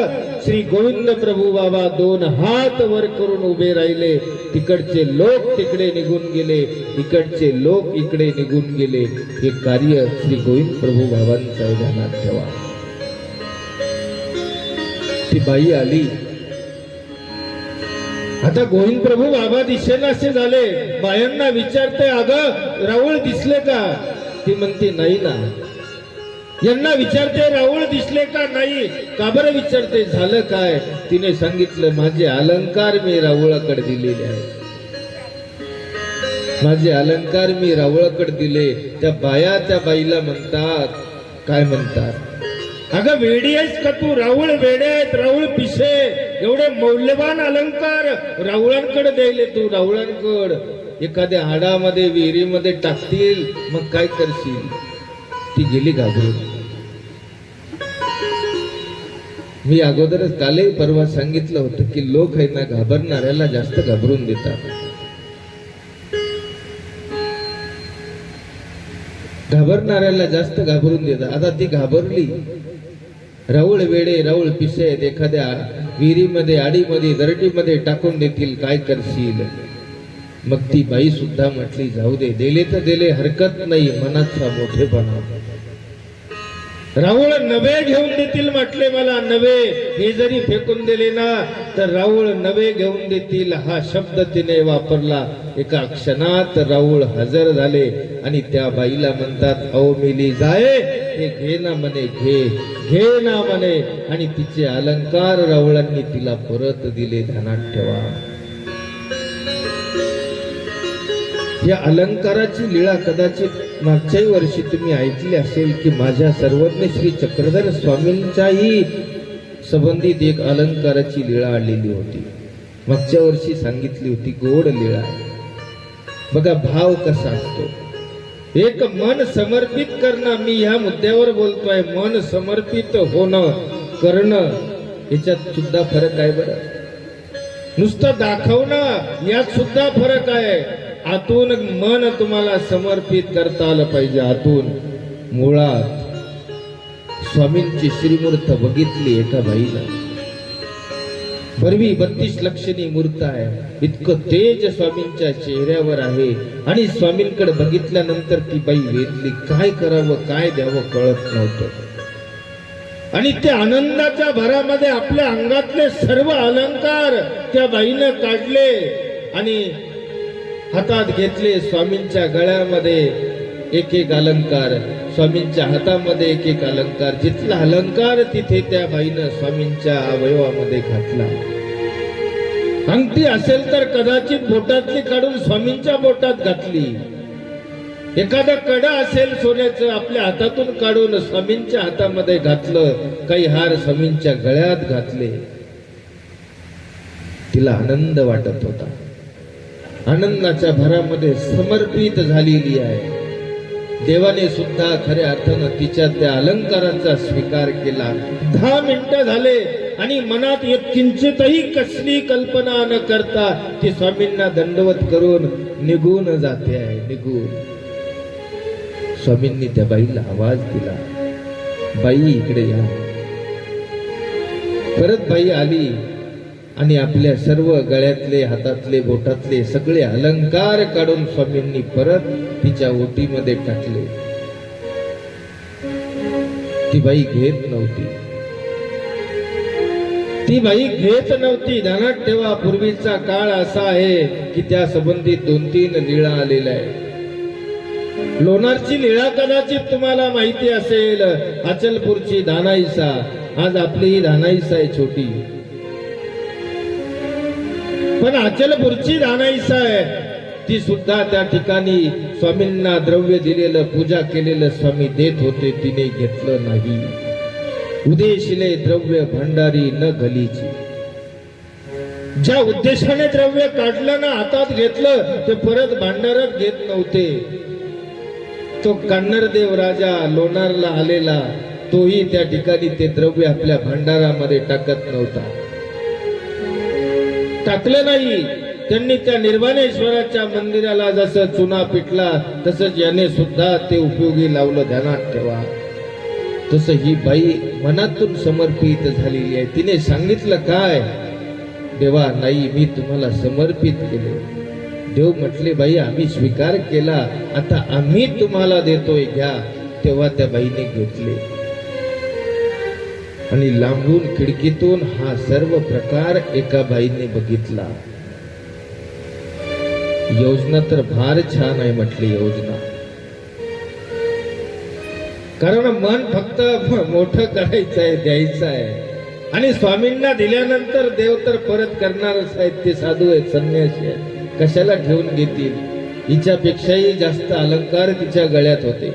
श्री गोविंद प्रभू बाबा दोन हात वर करून उभे राहिले. तिकडचे लोक तिकडे निघून गेले, इकडचे लोक इकडे निघून गेले. हे कार्य श्री गोविंद प्रभू बाबांचं ध्यानात ठेवा. ती बाई आली. आता गोविंद प्रभू बाबा दिसेना असे झाले. बायांना विचारते, अगं राऊळ दिसले का? ती म्हणते नाही ना. यांना विचारते, राऊळ दिसले का? नाही. का बरं विचारते? झालं काय? तिने सांगितलं, माझे अलंकार मी राऊळाकडे दिलेले आहे. माझे अलंकार मी राऊळाकडे दिले. त्या बाया त्या बाईला म्हणतात, काय म्हणतात? अगं वेडी आहेस का तू? राऊळ वेडे आहेत, राऊळ पिसे. एवढे मौल्यवान अलंकार राऊळांकडे द्यायले तू. राऊळांकड एखाद्या हाडामध्ये विहिरीमध्ये टाकतील, मग काय करशील? ती गेली घाबरून. मी अगोदरच कालही परवा सांगितलं होतं की लोक आहे ना, घाबरणाऱ्याला जास्त घाबरून देतात. घाबरणाऱ्याला जास्त घाबरून देतात. आता ती घाबरली. राऊळ वेडे, राऊळ पिसे आहेत, एखाद्या विहिरीमध्ये आडीमध्ये दरडीमध्ये टाकून देतील, काय करशील? मग ती बाई सुद्धा म्हटली, जाऊ दे, दिले तर दिले, हरकत नाही, मनाचा मोठेपणा. राऊळ नवे घेऊन देतील म्हटले मला. नवे हे जरी फेकून दिले ना, तर राऊळ नवे घेऊन देतील, हा शब्द तिने वापरला. एका क्षणात राऊळ हजर झाले आणि त्या बाईला म्हणतात, अहो मिली जाय, हे घे ना म्हणे, घे ना म्हणे. आणि तिचे अलंकार राऊळांनी तिला परत दिले. ध्यानात ठेवा, या अलंकाराची लीळा कदाचित मागच्याही वर्षी तुम्ही ऐकली असेल की माझ्या सर्वज्ञ श्री चक्रधर स्वामींच्याही संबंधित एक अलंकाराची लीळा आलेली होती. मागच्या वर्षी सांगितली होती. गोड लीळा. बघा भाव कसा असतो. एक मन समर्पित करणं, मी ह्या मुद्द्यावर बोलतोय. मन समर्पित होणं, करणं, याच्यात सुद्धा फरक आहे बरं. नुसतं दाखवणं यात सुद्धा फरक आहे. आतून मन तुम्हाला समर्पित करता आलं पाहिजे. आतून मुळात स्वामींची श्रीमूर्त बघितली एका बाईला. भरवी 32 लक्षणी मूर्त आहे. इतकं तेज स्वामींच्या चेहऱ्यावर आहे. आणि स्वामींकडे बघितल्यानंतर ती बाई वेदली. काय करावं, काय द्यावं कळत नव्हतं. आणि त्या आनंदाच्या भरामध्ये आपल्या अंगातले सर्व अलंकार त्या बाईनं काढले आणि हातात घेतले. स्वामींच्या गळ्यामध्ये एक एक अलंकार, स्वामींच्या हातामध्ये एक एक अलंकार. जिथला अलंकार तिथे त्या बाईनं स्वामींच्या अवयवामध्ये घातला. अंगठी असेल तर कदाचित बोटातली काढून स्वामींच्या बोटात घातली. एखादा कडा असेल सोन्याचं, आपल्या हातातून काढून स्वामींच्या हातामध्ये घातलं. काही हार स्वामींच्या गळ्यात घातले. तिला आनंद वाटत होता. आनंदाच्या भरामध्ये समर्पित झालेली आहे. देवाने सुद्धा खऱ्या अर्थानं तिच्या त्या अलंकाराचा स्वीकार केला. 10 मिनिटं झाले आणि मनात एक किंचितही कसली कल्पना न करता ती स्वामींना दंडवत करून निघून जाते आहे. निघून स्वामींनी त्या बाईला आवाज दिला, बाई इकडे या. परत बाई आली आणि आपल्या सर्व गळ्यातले, हातातले, बोटातले सगळे अलंकार काढून स्वामींनी परत तिच्या ओटीमध्ये टाकले. ती बाई घेत नव्हती. ती बाई घेत नव्हती. ध्यानात ठेवा, पूर्वीचा काळ असा आहे की त्या संबंधित 2-3 लीळा आलेल्या आहे. लोणारची लीळा कदाचित तुम्हाला माहिती असेल. अचलपूरची धानाईसा. आज आपली ही धानाईसा आहे छोटी, पण अचलपूरची धानाईसा आहे. ती सुद्धा त्या ठिकाणी स्वामींना द्रव्य दिलेलं, पूजा केलेलं स्वामी देत होते. तिने घेतलं नाही. उदेशिले द्रव्य भंडारी न गलीची. ज्या उद्देशाने द्रव्य काढलं ना, हातात घेतलं, ते परत भांडारात घेत नव्हते. तो कन्नरदेव राजा लोणारला आलेला, तोही त्या ठिकाणी ते द्रव्य आपल्या भांडारामध्ये टाकत नव्हता. टाकलं नाही. त्यांनी त्या निर्वाणेश्वराच्या मंदिराला जसं चुना पिटला तसंच याने सुद्धा ते उपयोगी लावलं, ध्यानात ठेवा. तसं ही बाई मनातून समर्पित झालेली आहे. तिने सांगितलं काय, देवा नाही मी तुम्हाला समर्पित केले. देव म्हटले बाई आम्ही स्वीकार केला, आता आम्ही तुम्हाला देतोय, घ्या. तेव्हा त्या बाईने घेतले आणि लांबून खिडकीतून हा सर्व प्रकार एका बाईने बघितला. योजना तर फार छान आहे म्हटली योजना, कारण मन फक्त मोठं करायचं आहे, द्यायचं आहे. आणि स्वामींना दिल्यानंतर देव तर परत करणारच आहेत. ते साधू आहेत, संन्यासी आहेत, कशाला ठेवून घेतील. हिच्यापेक्षाही जास्त अलंकार तिच्या गळ्यात होते.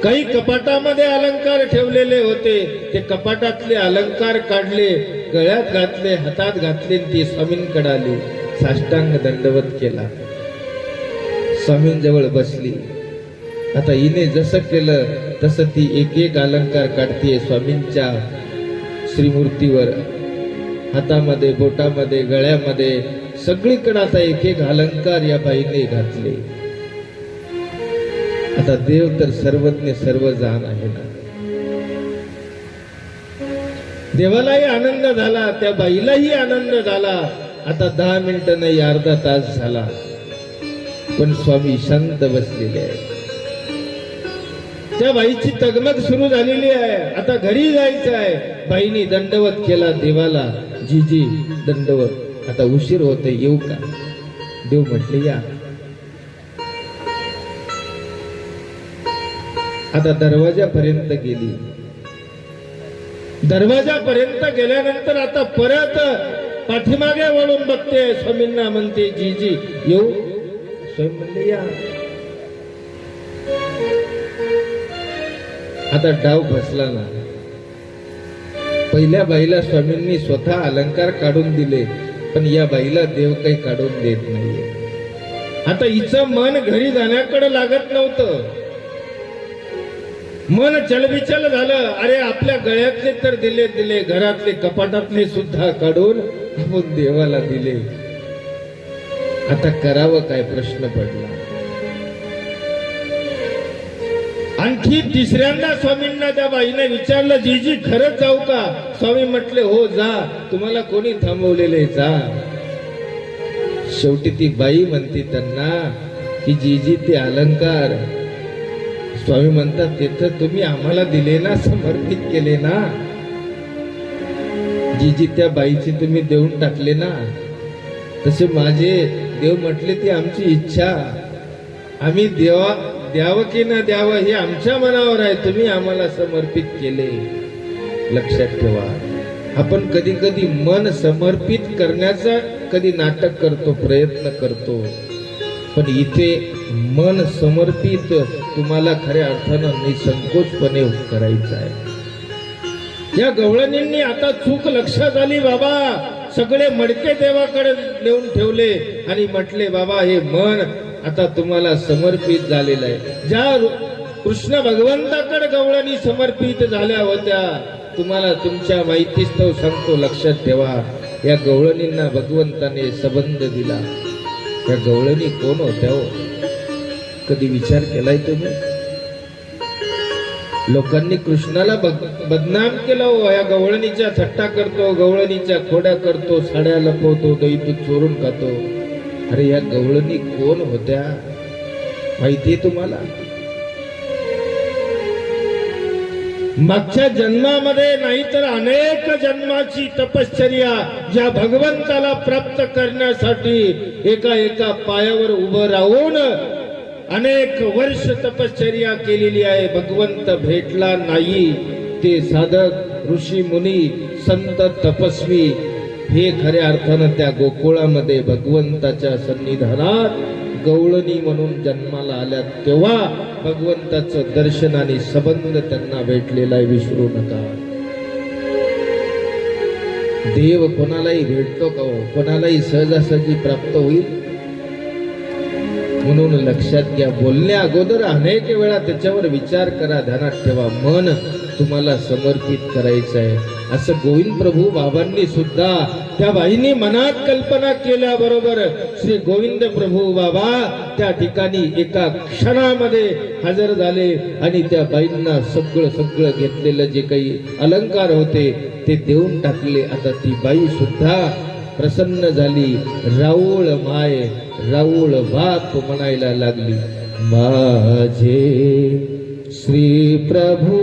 काही कपाटामध्ये अलंकार ठेवलेले होते, ते कपाटातले अलंकार काढले, गळ्यात घातले, हातात घातले, ती स्वामींकडे आली, साष्टांग दंडवत केला, स्वामींजवळ बसली. आता हिने जसं केलं तसं ती एक एक अलंकार काढतीये स्वामींच्या श्रीमूर्तीवर, हातामध्ये, बोटामध्ये, गळ्यामध्ये, सगळीकडे आता एक एक अलंकार या बाईने घातले. आता देव तर सर्वज्ञ सर्व जाण आहे ना. देवालाही आनंद झाला, त्या बाईलाही आनंद झाला. आता 10 मिनिटं नाही, अर्धा तास झाला, पण स्वामी शांत बसलेले आहे. त्या बाईची तगमग सुरू झालेली आहे. आता घरी जायचं आहे. बाईनी दंडवत केला देवाला, जीजी दंडवत, आता उशीर होते, येऊ का. देव म्हटले या. आता दरवाजापर्यंत गेली. दरवाजापर्यंत गेल्यानंतर आता परत पाठीमागे वळून बघते, स्वामींना म्हणते जीजी येऊ. स्वामी म्हणले या. आता डाव फसला ना. पहिल्या बाईला स्वामींनी स्वतः अलंकार काढून दिले, पण या बाईला देव काही काढून देत नाहीये. आता हिचं मन घरी जाण्याकडे लागत नव्हतं, मन चलबिचल झालं. अरे आपल्या गळ्यातले तर दिले, घरातले कपाटातले सुद्धा काढून आपण देवाला दिले. आता करावं काय प्रश्न पडला. आणखी तिसऱ्यांदा स्वामींना त्या बाईने विचारलं, जीजी खरंच जाऊ का. स्वामी म्हटले हो जा, तुम्हाला कोणी थांबवलेले, जा. शेवटी ती बाई म्हणते त्यांना की जीजी ते अलंकार, स्वामी म्हणतात तिथं तुम्ही आम्हाला दिले ना, समर्पित केले ना. जीजी त्या बाईची तुम्ही देऊन टाकले ना. तसे माझे देव म्हटले ती आमची इच्छा, आम्ही द्यावं की न द्यावं हे आमच्या मनावर आहे, तुम्ही आम्हाला समर्पित केले. लक्षात ठेवा, आपण कधी कधी मन समर्पित करण्याचा कधी नाटक करतो, प्रयत्न करतो, पण इथे मन समर्पित तुम्हाला खऱ्या अर्थानं निसंकोचपणे करायचं आहे. या गवळणींनी आता चूक लक्षात आली. बाबा सगळे मडके देवाकडे नेऊन ठेवले आणि म्हटले बाबा हे मन आता तुम्हाला समर्पित झालेलं आहे. ज्या कृष्ण भगवंताकडे गवळणी समर्पित झाल्या होत्या, तुम्हाला तुमच्या माहितीस्तव सांगतो, लक्षात ठेवा. या गवळणींना भगवंताने संबंध दिला. या गवळणी कोण होत्या हो? कधी विचार केलाय तुम्ही? लोकांनी कृष्णाला बदनाम केला हो. या गवळणीच्या थट्टा करतो, गवळणीच्या खोड्या करतो, साड्या लपवतो, दही दूध चोरून खातो. अरे या गवळणी कोण होत्या माहितीये तुम्हाला? मागच्या जन्मामध्ये नाही तर अनेक जन्माची तपश्चर्या या भगवंताला प्राप्त करण्यासाठी एका एका पायावर उभं राहून अनेक वर्ष तपश्चर्या केलेली आहे. भगवंत भेटला नाही. ते साधक, ऋषी मुनी, संत, तपस्वी हे खऱ्या अर्थानं त्या गोकुळामध्ये भगवंताच्या सन्निधानात गवळणी म्हणून जन्माला आल्या. तेव्हा भगवंताचं दर्शन आणि संबंध त्यांना भेटलेला आहे, विसरू नका. देव कोणालाही भेटतो का हो? कोणालाही सहजासहजी प्राप्त होईल म्हणून लक्षात घ्या, बोलण्या अगोदर अनेक वेळा त्याच्यावर विचार करा, ध्यानात ठेवा. मन तुम्हाला समर्पित करायचं आहे. असं गोविंद प्रभू बाबांनी सुद्धा त्या बाईंनी मनात कल्पना केल्याबरोबर श्री गोविंद प्रभू बाबा त्या ठिकाणी एका क्षणामध्ये हजर झाले आणि त्या बाईंना सगळं घेतलेलं जे काही अलंकार होते ते देऊन टाकले. आता ती बाई सुद्धा प्रसन्न झाली. राऊळ माय राऊळ बाप म्हणायला लागली, माझे श्री प्रभू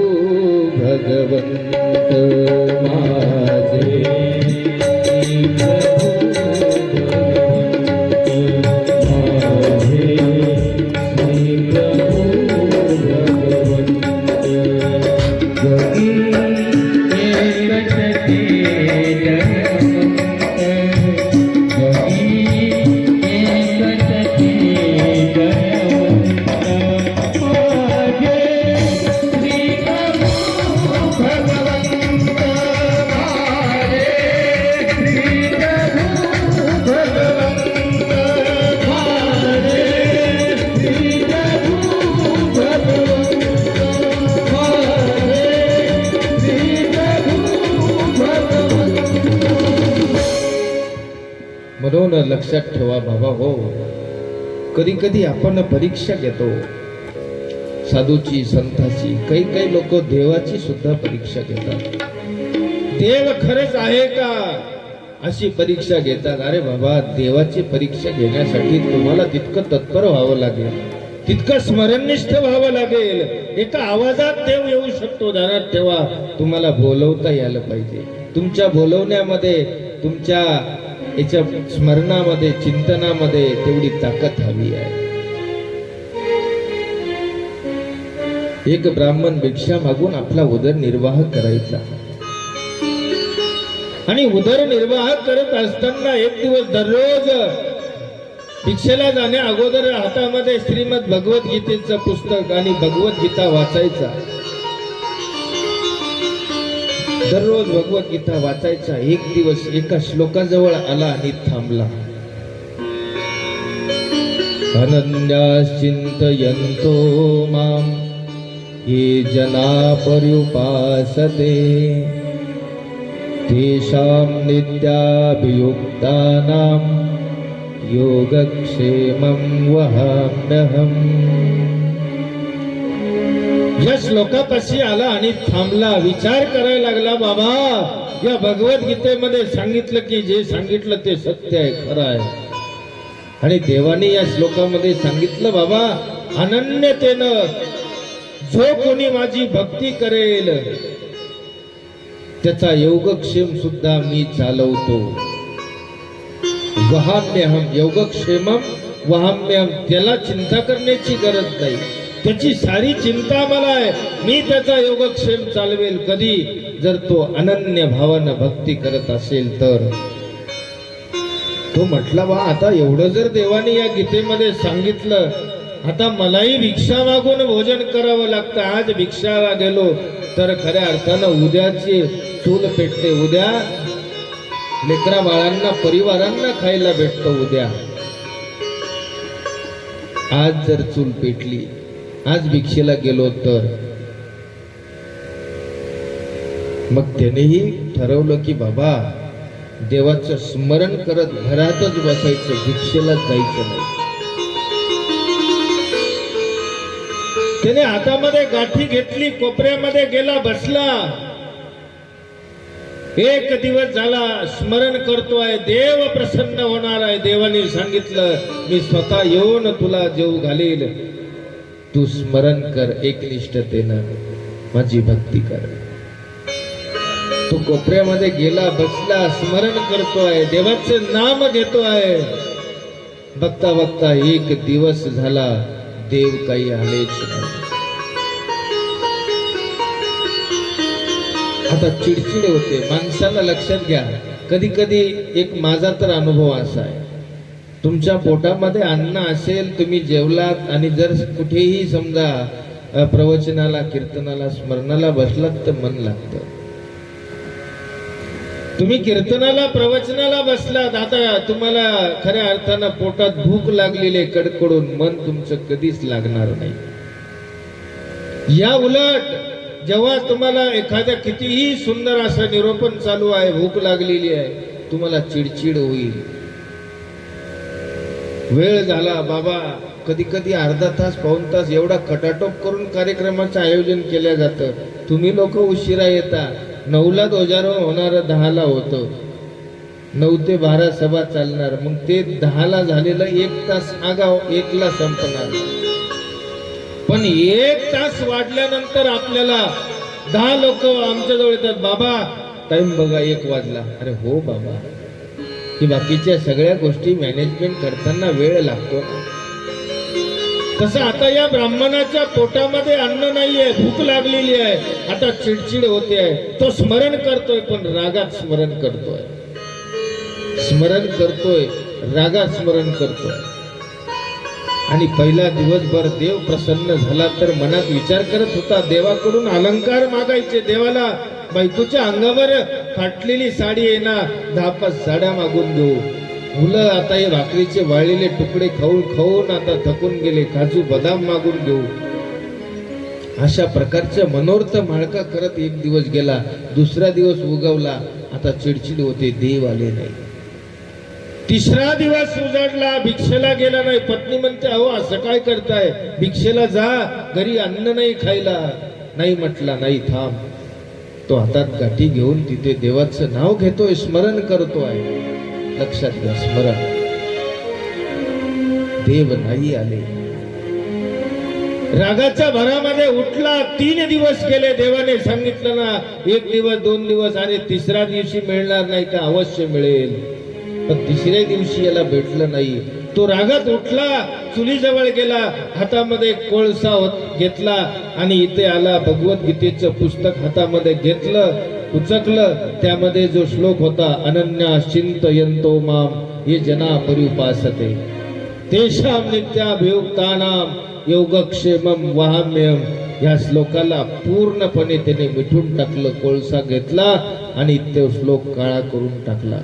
भगवंत, माझे श्री प्रभू भगवंत, माझे श्री प्रभू भगवंत. गती एकटते म्हणून लक्षात ठेवा बाबा हो, कधी कधी आपण परीक्षा घेतो साधूची, संताची, काही लोक देवाची सुद्धा परीक्षा घेतात. देव खरंच आहे का अशी परीक्षा घेतात. अरे बाबा, देवाची परीक्षा घेण्यासाठी तुम्हाला तितकं तत्पर व्हावं लागेल, तितकं स्मरणनिष्ठ व्हावं लागेल. एका आवाजात देव येऊ शकतो. ध्यानात ठेवा, तुम्हाला बोलवता यायला पाहिजे. तुमच्या बोलवण्यामध्ये, तुमच्या याच्या स्मरणामध्ये, चिंतनामध्ये तेवढी ताकद हवी आहे. एक ब्राह्मण भिक्षा मागून आपला उदरनिर्वाह करायचा आणि उदरनिर्वाह करत असताना एक दिवस दररोज भिक्षेला जाण्या अगोदर हातामध्ये श्रीमद भगवद्गीतेचं पुस्तक आणि भगवद्गीता वाचायचा. दररोज भगवद्गीता वाचायचा. एक दिवस एका श्लोकाजवळ आला आणि थांबला. अनन्याश्चिन्तयन्तो मां ये जना पर्युपासते तेषां नित्याभियुक्तानां योगक्षेमं वहाम्यहम्. या श्लोकापाशी आला आणि थांबला. विचार करायला लागला, बाबा या भगवद्गीतेमध्ये सांगितलं की जे सांगितलं ते सत्य आहे, खरं आहे. आणि देवाने या श्लोकामध्ये सांगितलं, बाबा अनन्यतेनं जो कोणी माझी भक्ती करेल त्याचा योगक्षेम सुद्धा मी चालवतो. वहाम्यहम, योगक्षेमम वहाम्यहम. त्याला चिंता करण्याची गरज नाही, त्याची सारी चिंता मला आहे. मी त्याचा योगक्षेम चालवेल. कधी? जर तो अनन्य भावानं भक्ती करत असेल तर. तो म्हटला, बा आता एवढं जर देवाने या गीतेमध्ये सांगितलं, आता मलाही भिक्षा मागून भोजन करावं लागतं. आज भिक्षाला गेलो तर खऱ्या अर्थानं उद्याची चूल पेटते. उद्या लेकरा बाळांना, परिवारांना खायला भेटतं. उद्या आज जर चूल पेटली, आज भिक्षेला गेलो तर. मग त्यानेही ठरवलं की बाबा देवाचं स्मरण करत घरातच बसायचं, भिक्षेला जायचं नाही. त्याने हातामध्ये गाठी घेतली, कोपऱ्यामध्ये गेला, बसला. एक दिवस झाला, स्मरण करतोय, देव प्रसन्न होणार आहे. देवाने सांगितलं, मी स्वतः येऊन तुला जेव घालील, तू स्मरण कर, एकनिष्ठतेनं माझी भक्ती कर. तो कोपऱ्यामध्ये गेला, बसला, स्मरण करतोय, देवाचं नाम घेतोय. बघता बघता एक दिवस झाला, देव काही आलेच नाही. आता चिडचिड होते माणसाला. लक्षात घ्या, कधी कधी एक माझा तर अनुभव असा आहे, तुमच्या पोटामध्ये अन्न असेल, तुम्ही जेवलात आणि जर कुठेही समजा प्रवचनाला, कीर्तनाला, स्मरणाला बसलात तर मन लागतं. तुम्ही कीर्तनाला प्रवचनाला बसलात, आता तुम्हाला खऱ्या अर्थानं पोटात भूक लागलेली आहे कडकडून, मन तुमचं कधीच लागणार नाही. या उलट जेव्हा तुम्हाला एखाद्या कितीही सुंदर असं निरोपण चालू आहे, भूक लागलेली आहे, तुम्हाला चिडचिड होईल. वेळ झाला बाबा, कधी कधी अर्धा तास पाऊण तास एवढा खटाटोप करून कार्यक्रमाचं आयोजन केलं जातं. तुम्ही लोक उशिरा येता. 9ला ध्वजारोहण होणार, 10ला होतं. 9 ते 12 सभा चालणार, मग ते 10ला झालेलं 1 तास आगाव 1ला संपणार. पण 1 तास वाढल्यानंतर आपल्याला 10 लोक आमच्याजवळ येतात, बाबा टाइम बघा 1 वाजला. अरे हो बाबा, की बाकीच्या सगळ्या गोष्टी मॅनेजमेंट करताना वेळ लागतो ना. तसं आता या ब्राह्मणाच्या पोटामध्ये अन्न नाहीये, भूक लागलेली आहे, आता चिडचिड होते आहे. तो स्मरण करतोय, पण रागात स्मरण करतोय, स्मरण करतोय, रागात स्मरण करतोय. आणि पहिला दिवसभर देव प्रसन्न झाला तर मनात विचार करत होता, देवाकडून अलंकार मागायचे. देवाला बायकोच्या अंगावर फाटलेली साडी आहे ना, 10-5 साड्या मागून घेऊ. मुलं आता हे भाकरीचे वाळलेले तुकडे खाऊन खाऊन आता थकून गेले, काजू बदाम मागून घेऊ. अशा प्रकारचे मनोर्थ माळका करत एक दिवस गेला. दुसरा दिवस उगवला, आता चिडचिड होते, देव आले नाही. तिसरा दिवस उजाडला, भिक्षेला गेला नाही. पत्नी म्हणते, अहो असं काय करताय, भिक्षेला जा, घरी अन्न नाही खायला. नाही म्हटला, नाही थांब. तो हातात गाठी घेऊन तिथे देवाचं नाव घेतोय, स्मरण करतोय. लक्षात घ्या, स्मरण. देव नाही आले. रागाच्या भरामध्ये उठला. 3 दिवस गेले. देवाने सांगितलं ना, 1 दिवस 2 दिवस, अरे तिसऱ्या दिवशी मिळणार नाही का, अवश्य मिळेल. पण तिसऱ्या दिवशी याला भेटलं नाही. तो रागात उठला, चुलीजवळ गेला, हातामध्ये कोळसा घेतला आणि इथे आला. भगवद्गीतेचं पुस्तक हातामध्ये घेतलं, उचकलं. त्यामध्ये जो श्लोक होता, अनन्या चिंतयन्तो माम ये जना पर्युपासते तेषां नित्याभियुक्तानां योगक्षेमं वहाम्यहम्. या श्लोकाला पूर्णपणे त्याने मिठून टाकलं. कोळसा घेतला आणि तो श्लोक काळा करून टाकला.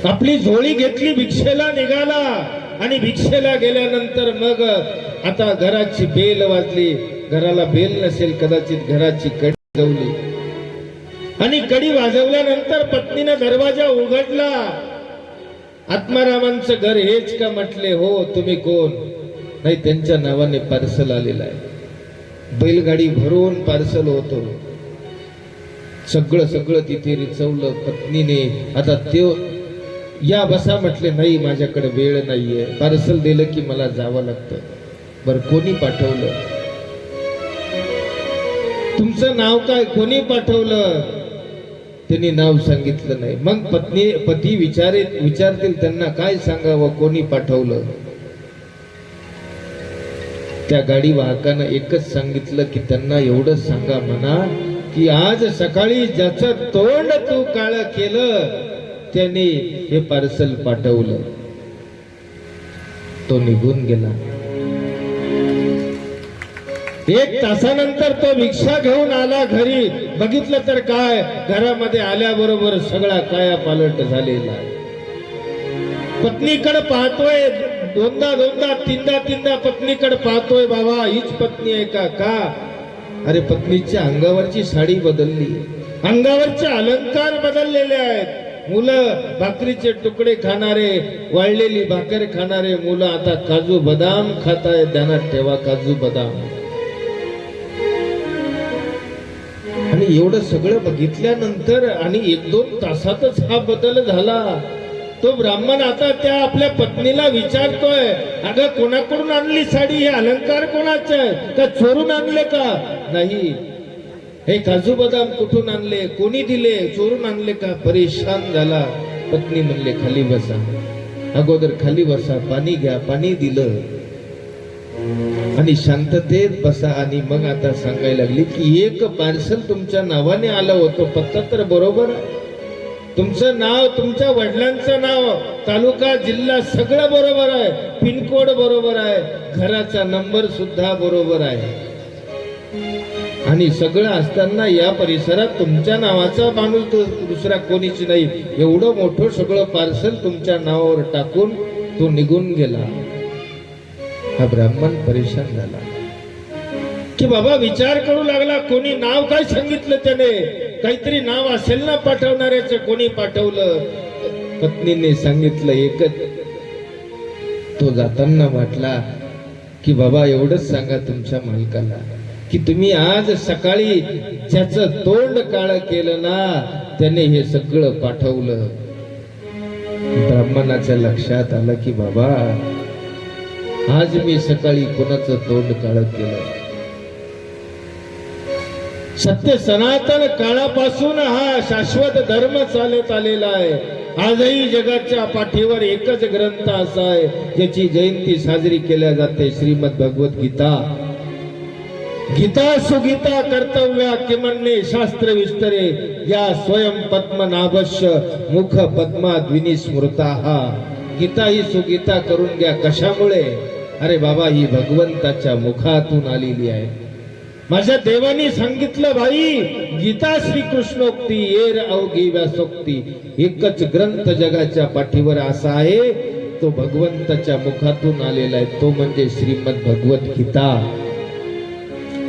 आपली झोळी घेतली, भिक्षेला निघाला. आणि भिक्षेला गेल्यानंतर मग आता घराची बेल वाजली. घराला बेल नसेल कदाचित, घराची कडी वाजवली. आणि कडी वाजवल्यानंतर पत्नीने दरवाजा उघडला. आत्मारामांचं घर हेच का म्हटले, हो तुम्ही कोण. नाही, त्यांच्या नावाने पार्सल आलेलं आहे. बैलगाडी भरून पार्सल होतो. सगळं तिथे रिचवलं पत्नीने. आता ते या बसा म्हटले, नाही माझ्याकडे वेळ नाहीये, पार्सल दिलं की मला जावं लागतं. बर, कोणी पाठवलं, तुमचं नाव काय, कोणी पाठवलं. त्यांनी नाव सांगितलं नाही. मग पती विचारतील त्यांना, काय सांगावं, कोणी पाठवलं. त्या गाडी वाहकानं एकच सांगितलं की त्यांना एवढंच सांगा म्हणा की आज सकाळी ज्याचं तोंड तू काळं केलं त्याने हे पार्सल पाठवलं. तो निघून गेला. 1 तासानंतर तो भिक्षा घेऊन आला घरी. बघितलं तर काय, घरामध्ये आल्याबरोबर सगळा काया पालट झालेला आहे. पत्नीकडे पाहतोय, दोनदा तीनदा पत्नीकडे पाहतोय. बाबा हीच पत्नी आहे का? का? अरे पत्नीच्या अंगावरची साडी बदलली, अंगावरचे अलंकार बदललेले आहेत. मुलं भाकरीचे तुकडे खाणारे, वाळलेली भाकर खाणारे मुलं आता काजू बदाम खात आहेत. ध्यानात ठेवा, काजू बदाम. आणि एवढं सगळं बघितल्यानंतर आणि 1-2 तासातच हा बदल झाला. तो ब्राह्मण आता त्या आपल्या पत्नीला विचारतोय, अगं कोणाकडून आणली साडी, हे अलंकार कोणाचे का चोरून आणले का? नाही, हे काजू बदाम कुठून आणले, कोणी दिले, चोरून आणले का? परेशान झाला. पत्नी म्हणले, खाली बसा. अगोदर खाली बसा, पाणी घ्या. पाणी दिलं आणि शांततेत बसा. आणि मग आता सांगायला लागली की 1 पार्सल तुमच्या नावाने आलं होतं, पत्ता तर बरोबर आहे, तुमचं नाव, तुमच्या वडिलांचं नाव, तालुका, जिल्हा सगळं बरोबर आहे, पिनकोड बरोबर आहे, घराचा नंबर सुद्धा बरोबर आहे. आणि सगळं असताना या परिसरात तुमच्या नावाचा माणूस दुसरा कोणीच नाही, एवढं मोठं सगळं पार्सल तुमच्या नावावर टाकून तो निघून गेला. हा ब्राह्मण परेशान झाला की बाबा विचार करू लागला, कोणी नाव काय सांगितलं त्याने, काहीतरी नाव असेल ना पाठवणाऱ्याचं, कोणी पाठवलं. पत्नीने सांगितलं एकच. तो जाताना म्हटला की बाबा एवढंच सांगा तुमच्या मालकाला की तुम्ही आज सकाळी ज्याचं तोंड काळं केलं ना त्याने हे सगळं पाठवलं. ब्राह्मणाच्या लक्षात आलं की बाबा आज मी सकाळी कोणाचं तोंड काळं केलं. सत्य सनातन काळापासून हा शाश्वत धर्म चालत आलेला आहे. आजही जगाच्या पाठीवर एकच ग्रंथ असा आहे ज्याची जयंती साजरी केल्या जाते, श्रीमद भगवत गीता. गीता सुगीता कर्तव्या किमन्ने शास्त्र विस्तरे या स्वयं पद्मनाभस्य मुख पद्मात विनिस्मृता. गीता ही सुगीता करून घ्या. कशामुळे? अरे बाबा ही भगवंताच्या मुखातून आलेली आहे. माझ्या देवानी सांगितलं भाई, गीता श्रीकृष्णोक्ती येर अवघी व्यासोक्ती. एकच ग्रंथ जगाच्या पाठीवर असा आहे, तो भगवंताच्या मुखातून आलेला आहे, तो म्हणजे श्रीमद भगवत गीता.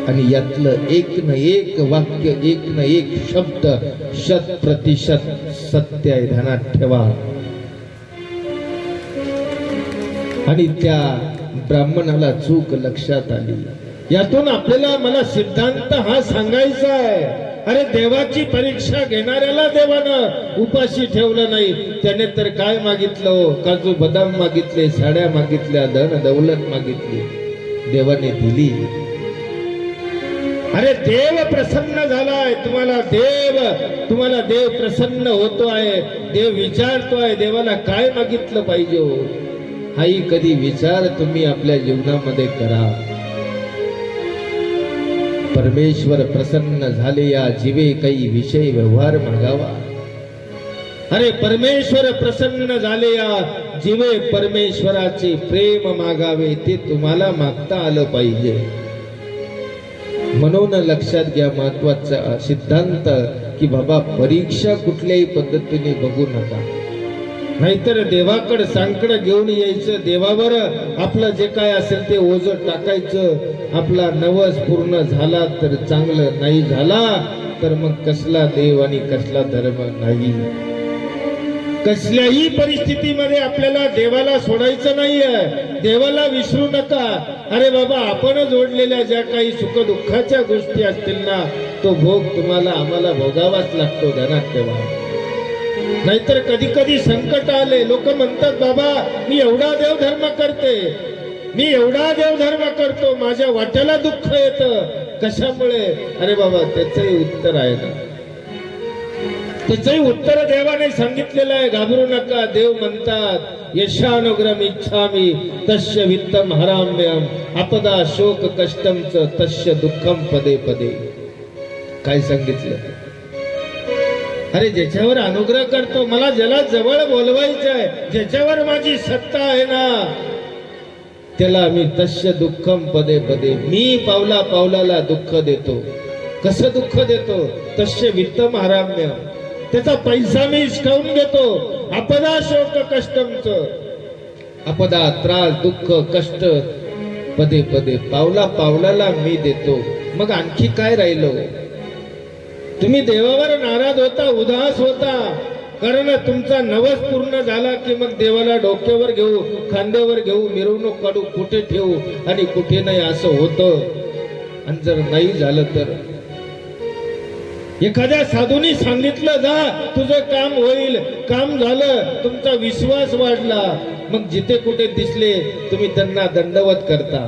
आणि यातलं एक न एक वाक्य, एक न एक शब्द 100% सत्य आहे, ध्यानात ठेवा. आणि त्या ब्राह्मणाला चूक लक्षात आली. यातून आपल्याला मला सिद्धांत हा सांगायचा आहे. अरे देवाची परीक्षा घेणाऱ्याला देवानं उपाशी ठेवलं नाही. त्याने तर काय मागितलं हो? काजू बदाम मागितले, साड्या मागितल्या, धन दौलत मागितली, देवाने दिली. अरे देव प्रसन्न झालाय, तुम्हाला देव प्रसन्न होतो आहे, देव विचारतो आहे देवाला काय मागितलं पाहिजे हो. हाही कधी विचार तुम्ही आपल्या जीवनामध्ये करा. परमेश्वर प्रसन्न झाले या जीवे काही विषय व्यवहार मागावा. अरे परमेश्वर प्रसन्न झाले या जीवे परमेश्वराचे प्रेम मागावे, ते तुम्हाला मागता आलं पाहिजे. म्हणून लक्षात घ्या महत्वाचा सिद्धांत की बाबा परीक्षा कुठल्याही पद्धतीने बघू नका. नाहीतर देवाकडे सांकडं घेऊन यायचं, देवावर आपलं जे काय असेल ते ओझं टाकायचं. आपला नवस पूर्ण झाला तर चांगलं, नाही झाला तर मग कसला देव आणि कसला धर्म नाही. कसल्याही परिस्थितीमध्ये आपल्याला देवाला सोडायचं नाहीये, देवाला विसरू नका. अरे बाबा आपण जोडलेल्या ज्या काही सुख दुःखाच्या गोष्टी असतील ना, तो भोग तुम्हाला आम्हाला भोगावाच लागतो, ध्यानात ठेवा. नाहीतर कधी कधी संकट आले, लोक म्हणतात बाबा मी एवढा देवधर्म करते, मी एवढा देवधर्म करतो, माझ्या वाट्याला दुःख येतं, कशामुळे? अरे बाबा त्याचंही उत्तर आहे ना, त्याचंही उत्तर देवाने सांगितलेलं आहे. घाबरू नका. देव म्हणतात यशानुग्रम इच्छामी तस्य वित्तम हराम्यम आपदा शोक कष्टम च तस्य दुःखम पदे पदे. काय सांगितलं? अरे ज्याच्यावर अनुग्रह करतो, मला ज्याला जवळ बोलवायचं आहे, ज्याच्यावर माझी सत्ता आहे ना, त्याला मी तस्य दुःखम पदे पदे, मी पावला पावलाला दुःख देतो. कसं दुःख देतो? तस्य वित्तम हराम्य, त्याचा पैसा मी हिसकावून घेतो. आपदा शोक कष्टमच, आपदा त्रास दुःख कष्ट पदे पदे, पावला पावलाला मी देतो. मग आणखी काय राहिलं? तुम्ही देवावर नाराज होता, उदास होता, कारण तुमचा नवस पूर्ण झाला की मग देवाला डोक्यावर घेऊ, खांद्यावर घेऊ, मिरवणूक काढू, कुठे ठेवू आणि कुठे नाही असं होतं. आणि जर नाही झालं तर एखाद्या साधूनी सांगितलं जा तुझं काम होईल, काम झालं, तुमचा विश्वास वाढला, मग जिथे कुठे दिसले तुम्ही त्यांना दंडवत करता.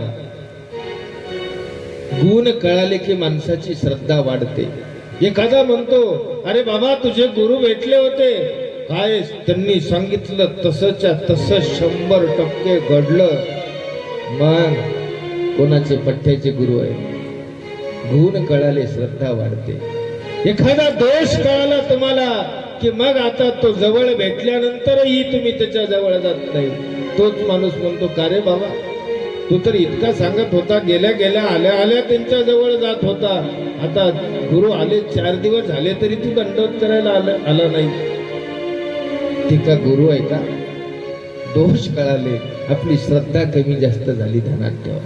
गुण कळाले की माणसाची श्रद्धा वाढते. एखादा म्हणतो अरे बाबा तुझे गुरु भेटले होते, काय त्यांनी सांगितलं तसंच्या तसं 100% घडलं. मग कोणाचे पठ्याचे गुरु आहे? गुण कळाले श्रद्धा वाढते. एखादा दोष कळाला तुम्हाला की मग आता तो जवळ भेटल्यानंतरही तुम्ही त्याच्या जवळ जात नाही. तोच माणूस म्हणतो का रे बाबा तू तर इतका सांगत होता, गेल्या गेल्या आल्या आल्या त्यांच्या जवळ जात होता. आता गुरु आले 4 दिवस झाले तरी तू दंडवत करायला आला नाही. ती का गुरु आहे का? दोष कळाले, आपली श्रद्धा कमी जास्त झाली, ध्यानात ठेवा.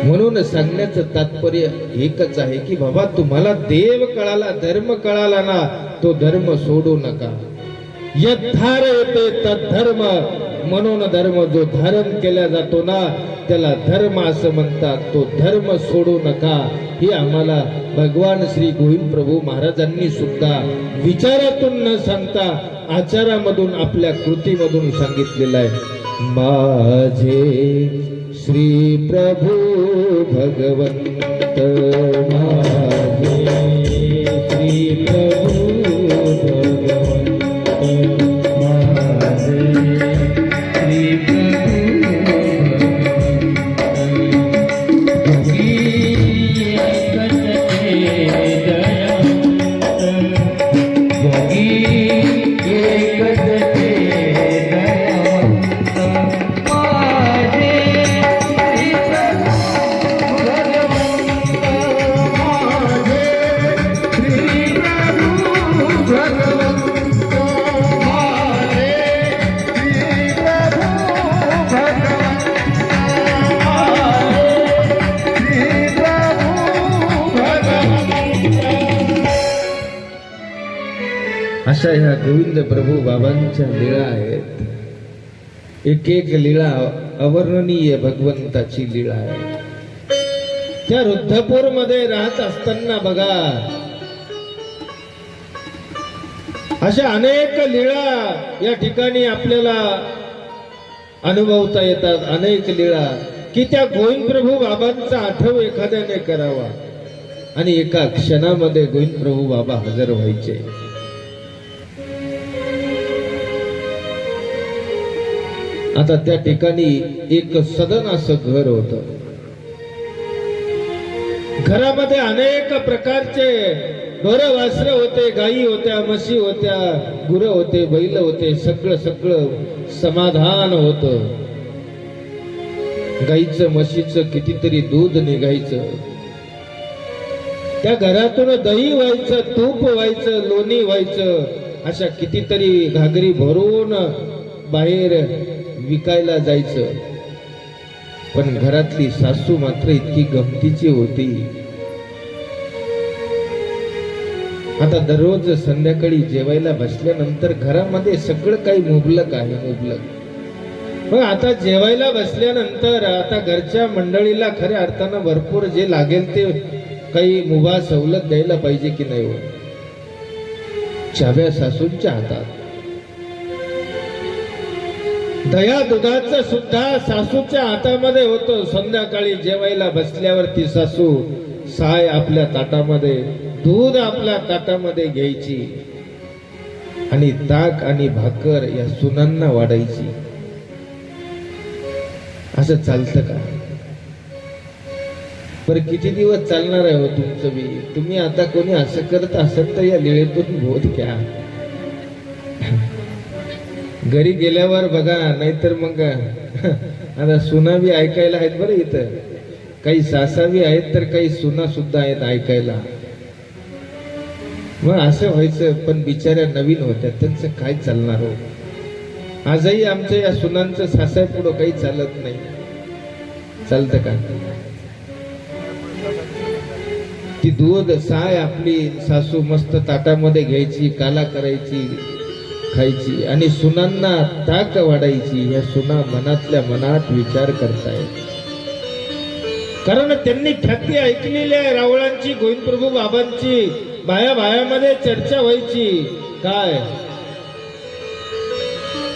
म्हणून सांगण्याचं तात्पर्य एकच आहे की बाबा तुम्हाला देव कळाला, धर्म कळाला ना, तो धर्म सोडू नका. यद्धारयते तद्धर्म, म्हणून धर्म जो धारण केला जातो ना त्याला धर्म असं म्हणतात. तो धर्म सोडू नका. ही आम्हाला भगवान श्री गोविंद प्रभू महाराजांनी सुद्धा विचारातून न सांगता आचारामधून, आपल्या कृतीमधून सांगितलेलं आहे. माझे श्री प्रभु भगवंत, माझे श्री प्रभु भगवंत, माझे श्री प्रभु अशा ह्या गोविंद प्रभू बाबांच्या लीळा आहेत. एक एक लीळा अवर्णनीय भगवंताची लीळा आहे. त्या रुद्धपूर मध्ये राहत असताना बघा अशा अनेक लीळा या ठिकाणी आपल्याला अनुभवता येतात. अनेक लीळा की त्या गोविंद प्रभू बाबांचा आठव एखाद्याने करावा आणि एका क्षणामध्ये गोविंद प्रभू बाबा हजर व्हायचे. आता त्या ठिकाणी एक सदन असं घर होतं. घरामध्ये अनेक प्रकारचे ढोरं वासरं होते, गायी होत्या, म्हशी होत्या, गुरं होते, बैल होते, सगळं सगळं समाधान होतं. गाईचं म्हशीचं कितीतरी दूध निघायचं. त्या घरातून दही व्हायचं, तूप व्हायचं, लोणी व्हायचं. अशा कितीतरी घागरी भरून बाहेर विकायला जायचं. पण घरातली सासू मात्र इतकी गमतीची होती. आता दररोज संध्याकाळी जेवायला बसल्यानंतर घरामध्ये सगळं काही मुबलक आहे, मुबलक. मग आता जेवायला बसल्यानंतर आता घरच्या मंडळीला खऱ्या अर्थानं भरपूर जे लागेल ते काही मुभा सवलत द्यायला पाहिजे की नाही हो. चाव्या सासूंच्या हातात, दया दुधाचं सुद्धा सासूच्या हातामध्ये होतं. संध्याकाळी जेवायला बसल्यावरती सासू साय आपल्या ताटामध्ये, दूध आपल्या ताटामध्ये घ्यायची आणि ताक आणि भाकर या सुनांना वाढायची. असं चालतं का? पर किती दिवस चालणार आहे हो तुमचं बी? तुम्ही आता कोणी असं करत असेल तर या लीळेतून बोध घ्या. घरी गेल्यावर बघा, नाहीतर मग आता सुना बी ऐकायला आहेत बरं. इथं काही सासा बी आहेत तर काही सुना सुद्धा आहेत ऐकायला. मग असं व्हायचं. पण बिचाऱ्या नवीन होत्या, त्यांचं काय चालणार हो. आजही आमच्या या सुनांचं सासा पुढं काही चालत नाही. चालतं का? ती दूध साय आपली सासू मस्त ताटामध्ये घ्यायची, काला करायची, खायची आणि सुनांना ताक वाढायची. या सुना मनातल्या मनात विचार करतायत, कारण त्यांनी ख्याती ऐकलेली आहे रावळांची, गोविंद प्रभू बाबांची. बाया बायामध्ये चर्चा व्हायची. काय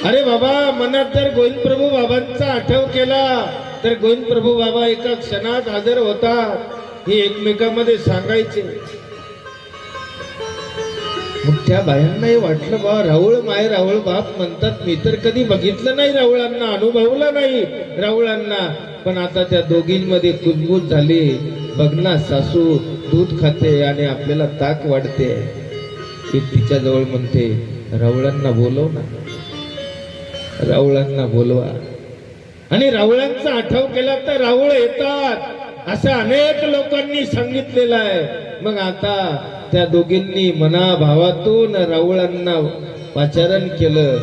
अरे बाबा, मनात जर गोविंद प्रभू बाबांचा आठव केला तर गोविंद प्रभू बाबा एका क्षणात हजर होतात. हे एकमेकांमध्ये सांगायचे. मग त्या बायांनाही वाटलं बा, राऊळ माय राऊळ बाप म्हणतात. मी तर कधी बघितलं नाही राऊळांना, अनुभवलं नाही राऊळांना. पण आता त्या दोघींमध्ये कुजबूज झाली. बघना, सासू दूध खाते आणि आपल्याला ताक वाढते. ती तिच्या जवळ म्हणते, राऊळांना बोलव ना, राऊळांना बोलवा. आणि रावळांचा आठव केला तर रावळ येतात असं अनेक लोकांनी सांगितलेलं आहे. मग आता त्या दोघींनी मनाभावातून रावळांना पाचारण केलं.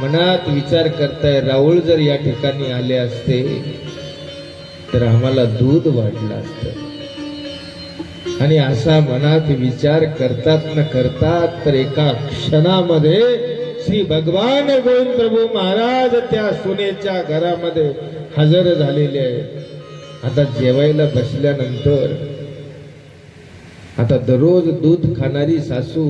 मनात विचार करताय, राऊळ जर या ठिकाणी आले असते तर आम्हाला दूध वाढलं असतं. आणि असा मनात विचार करतात न करतात तर एका क्षणामध्ये श्री भगवान गोविंद प्रभू महाराज त्या सुनेच्या घरामध्ये हजर झालेले आहेत. आता जेवायला बसल्यानंतर आता दररोज दूध खाणारी सासू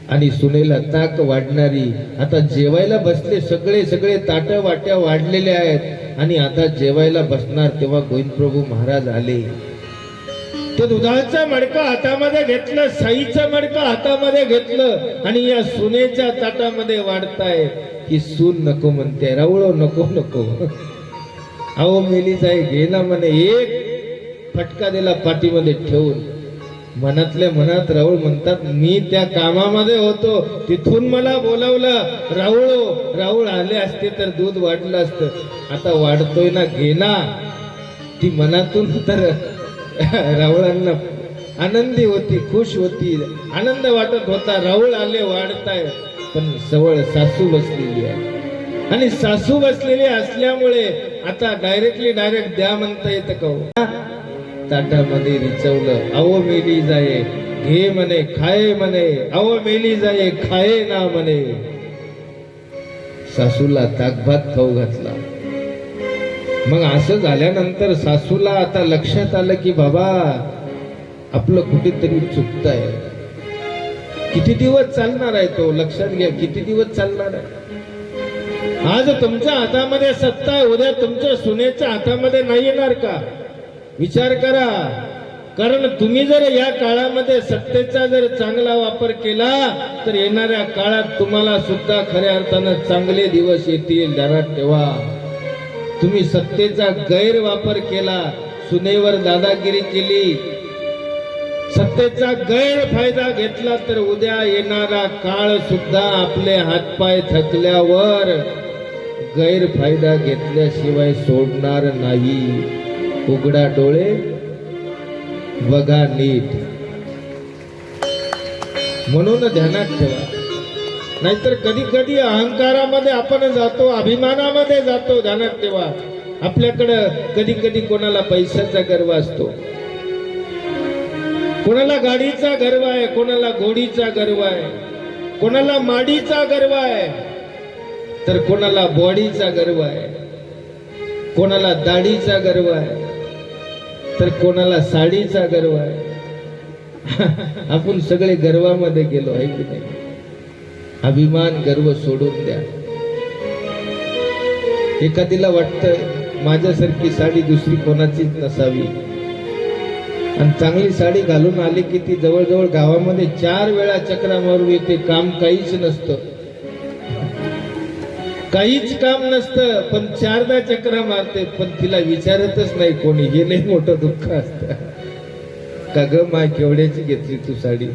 आणि सुनेला ताक वाढणारी आता जेवायला बसले. सगळे ताट वाट्या वाढलेले आहेत आणि आता जेवायला बसणार तेव्हा गोविंद प्रभू महाराज आले. ते दुधाचं मडकं हातामध्ये घेतलं, साईचं मडकं हातामध्ये घेतलं आणि या सुनेच्या ताटामध्ये वाढताय. ही सून नको म्हणते, रावळो नको नको, अहो मेली जाय घेना म्हणे. एक फटका दिला पाठीमध्ये ठेवून. मनातल्या मनात राऊळ म्हणतात, मी त्या कामामध्ये होतो, तिथून मला बोलावलं. राऊळ आले असते तर दूध वाढलं असतं. आता वाढतोय ना, घेना. ती मनातून तर रावळांना आनंदी होती, खुश होती, आनंद वाटत होता. राऊळ आले, वाढताय. पण सवळ सासू बसलेली आहे आणि सासू बसलेली असल्यामुळे आता डायरेक्ट द्या म्हणता येतं का हो? ताटामध्ये रिचवलं, अहो मेली जाये घे म्हणे, खाये म्हणे, अहो मेली जाये खाये ना म्हणे. सासूला ताकभात खाऊ घातला. मग असं झाल्यानंतर सासूला आता लक्षात आलं की बाबा आपलं कुठेतरी चुकतंय. किती दिवस चालणार आहे तो? लक्षात घ्या, किती दिवस चालणार आहे? आज तुमच्या हातामध्ये सत्ता आहे, उद्या तुमच्या सुनेच्या हातामध्ये नाही येणार का? विचार करा. कारण तुम्ही जर या काळामध्ये सत्तेचा जर चांगला वापर केला तर येणाऱ्या काळात तुम्हाला सुद्धा खऱ्या अर्थानं चांगले दिवस येतील. ध्यानात ठेवा. तुम्ही सत्तेचा गैरवापर केला, सुनेवर दादागिरी केली, सत्तेचा गैरफायदा घेतला तर उद्या येणारा काळ सुद्धा आपले हातपाय थकल्यावर गैरफायदा घेतल्याशिवाय सोडणार नाही. उघडा डोळे, बघा नीट. म्हणून ध्यानात ठेवा. नाहीतर कधी कधी अहंकारामध्ये आपण जातो, अभिमानामध्ये जातो. ध्यानात ठेवा. आपल्याकडं कधी कधी कोणाला पैशाचा गर्व असतो, कोणाला गाडीचा गर्व आहे, कोणाला घोडीचा गर्व आहे, कोणाला माडीचा गर्व आहे, तर कोणाला बॉडीचा गर्व आहे, कोणाला दाढीचा गर्व आहे, तर कोणाला साडीचा गर्व आहे. आपण सगळे गर्वामध्ये गेलो आहे की नाही? अभिमान गर्व सोडून द्या. एखादीला वाटतंय माझ्यासारखी साडी दुसरी कोणाचीच नसावी, आणि चांगली साडी घालून आली की ती जवळजवळ गावामध्ये 4 वेळा चक्रा मारून येते. काम काहीच नसतं, काहीच काम नसतं, पण 4दा चक्रा मारते. पण तिला विचारतच नाही कोणी. हे लई मोठं दुःख असतं. का ग माय केवढ्याची घेतली तू साडी?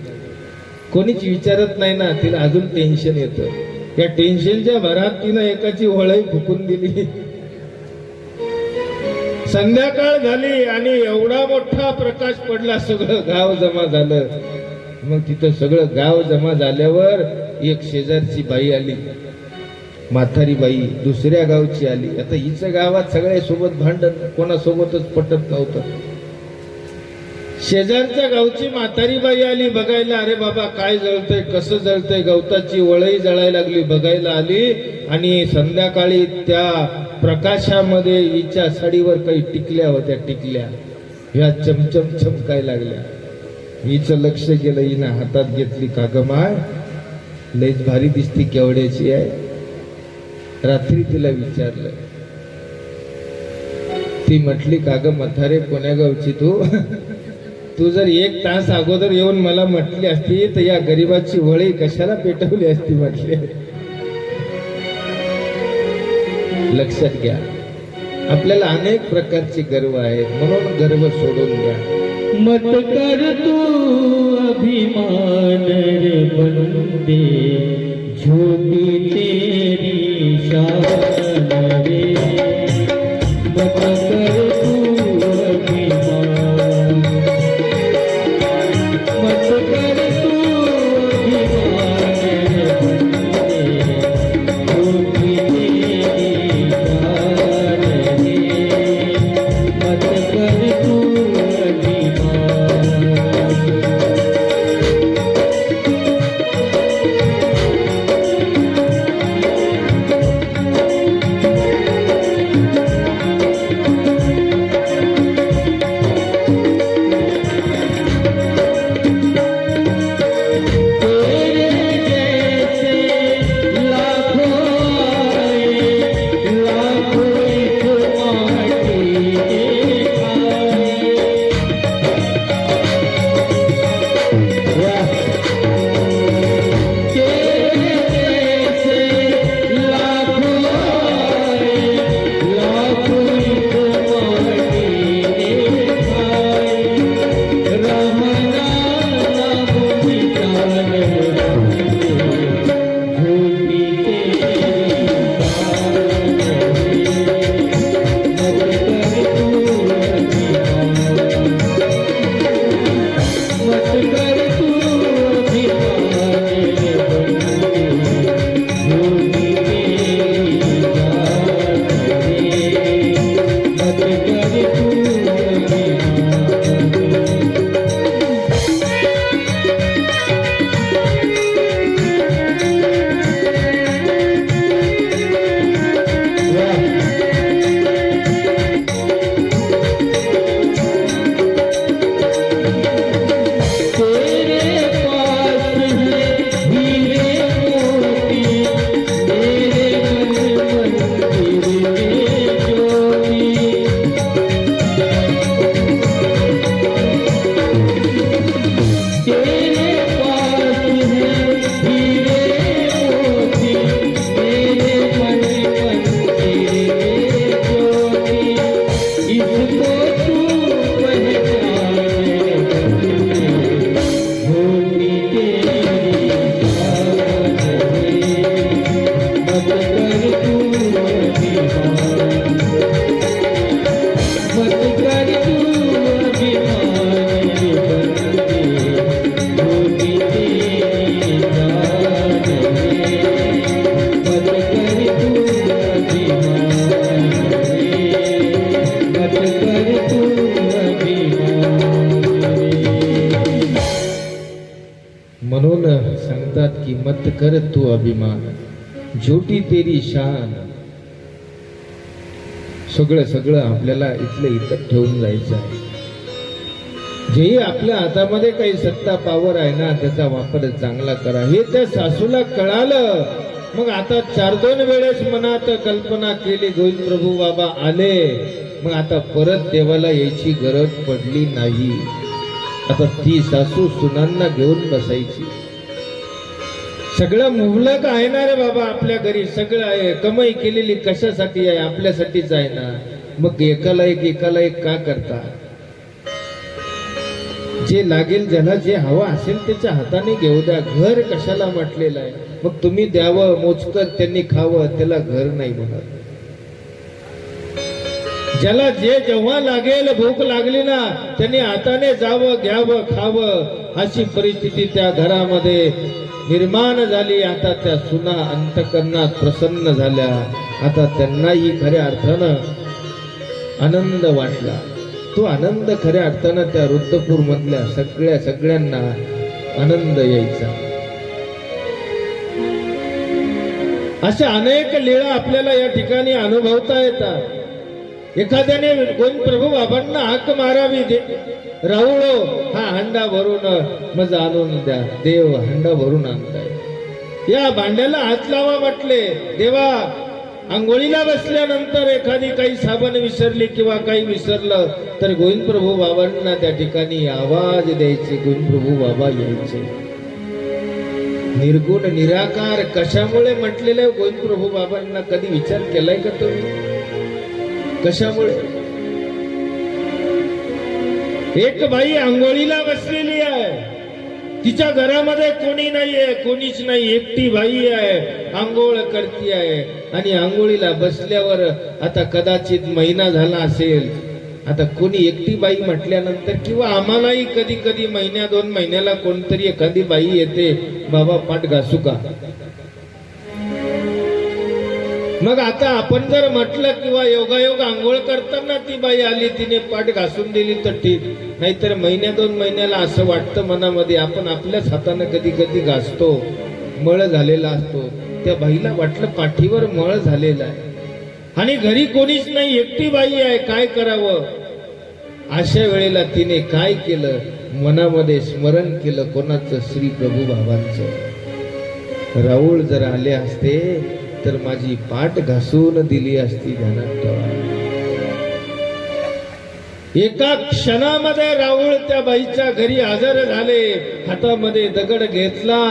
कोणीच विचारत नाही ना. तिला अजून टेन्शन येतं. त्या टेन्शनच्या भरात तिनं एकाची वळई फुकून दिली. संध्याकाळ झाली आणि एवढा मोठा प्रकाश पडला, सगळं गाव जमा झालं. मग तिथं सगळं गाव जमा झाल्यावर एक शेजारची बाई आली, म्हातारी बाई दुसऱ्या गावची आली. आता हिचं गावात सगळ्यासोबत भांडण, कोणासोबतच पटत नव्हतं. शेजारच्या गावची म्हातारी बाई आली बघायला. अरे बाबा काय जळतंय, कसं जळतंय? गवताची वळई जळायला लागली. बघायला आली आणि संध्याकाळी त्या प्रकाशामध्ये हिच्या साडीवर काही टिकल्या होत्या. टिकल्या ह्या चमचम चमकायला लागल्या. हिचं लक्ष गेलं. हिनं हातात घेतली. का ग माय, लईच भारी दिसती, केवढ्याची आहे? रात्री तिला विचारलं. ती म्हटली, का ग म्हातारे, कोण्या गावची तू? तू जर 1 तास अगोदर येऊन मला म्हटली असती तर या गरीबाची वळी कशाला पेटवली असती म्हटली. लक्षात घ्या, आपल्याला अनेक प्रकारचे गर्व आहेत, म्हणून गर्व सोडून द्या. मत कर तू अभिमान रे बंदे, झोटी तेरी शान रे. म्हणतात की मत कर तू अभिमान, झोटी तेरी शान. सगळं आपल्याला इथलं इथं ठेवून जायचं आहे. जेही आपल्या हातामध्ये काही सत्ता पावर आहे ना, त्याचा वापर चांगला करा. हे त्या सासूला कळालं. मग आता 4-2 वेळेस मनात कल्पना केली, गोविंद प्रभू बाबा आले. मग आता परत देवाला यायची गरज पडली नाही. आता ती सासू सुनांना घेऊन बसायची. सगळं मुबलक आहे ना रे बाबा, आपल्या घरी सगळं आहे. कमाई केलेली कशासाठी आहे? आपल्यासाठीच आहे ना. मग एकाला एक का करता? जे लागेल, ज्याला जे हवं असेल त्याच्या हाताने घेऊ द्या. घर कशाला म्हटलेलं आहे? मग तुम्ही द्यावं मोजकं, त्यांनी खावं, त्याला घर नाही म्हणत. ज्याला जे जेव्हा लागेल, भूक लागली ना, त्यांनी हाताने जावं, घ्यावं, खावं. अशी परिस्थिती त्या घरामध्ये निर्माण झाली. आता त्या सुना अंतकरणात प्रसन्न झाल्या. आता त्यांनाही खऱ्या अर्थानं आनंद वाटला. तो आनंद खऱ्या अर्थानं त्या रुद्रपूर मधल्या सगळ्यांना आनंद यायचा. अशा अनेक लीळा आपल्याला या ठिकाणी अनुभवता येतात. एखाद्याने गोविंद प्रभू बाबांना हाक मारावी, राहुळो हा हंडा भरून मज आणून द्या. देव हंडा भरून आणताय. या भांड्याला हात लावा म्हटले. देवा आंघोळीला बसल्यानंतर एखादी काही साबण विसरली किंवा काही विसरलं तर गोविंद प्रभू बाबांना त्या ठिकाणी आवाज द्यायचे. गोविंद प्रभू बाबा यायचे. निर्गुण निराकार कशामुळे म्हटलेलं गोविंद प्रभू बाबांना कधी विचार केलाय का तुम्ही? कशामुळे? एक बाई आंघोळीला बसलेली आहे. तिच्या घरामध्ये कोणी नाहीये, कोणीच नाही. एकटी बाई आहे, आंघोळ करती आहे. आणि आंघोळीला बसल्यावर आता कदाचित महिना झाला असेल. आता कोणी एकटी बाई म्हटल्यानंतर किंवा आम्हालाही कधी कधी 1-2 महिन्याला कोणतरी एखादी बाई येते, बाबा पाठ घासू का? मग आता आपण जर म्हटलं किंवा योगायोग आंघोळ करताना ती बाई आली, तिने पाठ घासून दिली तर ठीक. नाहीतर 1-2 महिन्याला असं वाटतं मनामध्ये, आपण आपल्याच हाताने कधी कधी घासतो, मळ झालेला असतो. त्या बाईला वाटलं पाठीवर मळ झालेला आहे आणि घरी कोणीच नाही, एकटी बाई आहे, काय करावं? अशा वेळेला तिने काय केलं? मनामध्ये स्मरण केलं कोणाचं? श्री प्रभू बाबांचं. राऊळ जर आले असते तर माझी पाठ घासून दिली असती. ध्यानात ठेवा. एका क्षणामध्ये राऊळ त्या बाईच्या घरी हजर झाले. हातामध्ये दगड घेतला,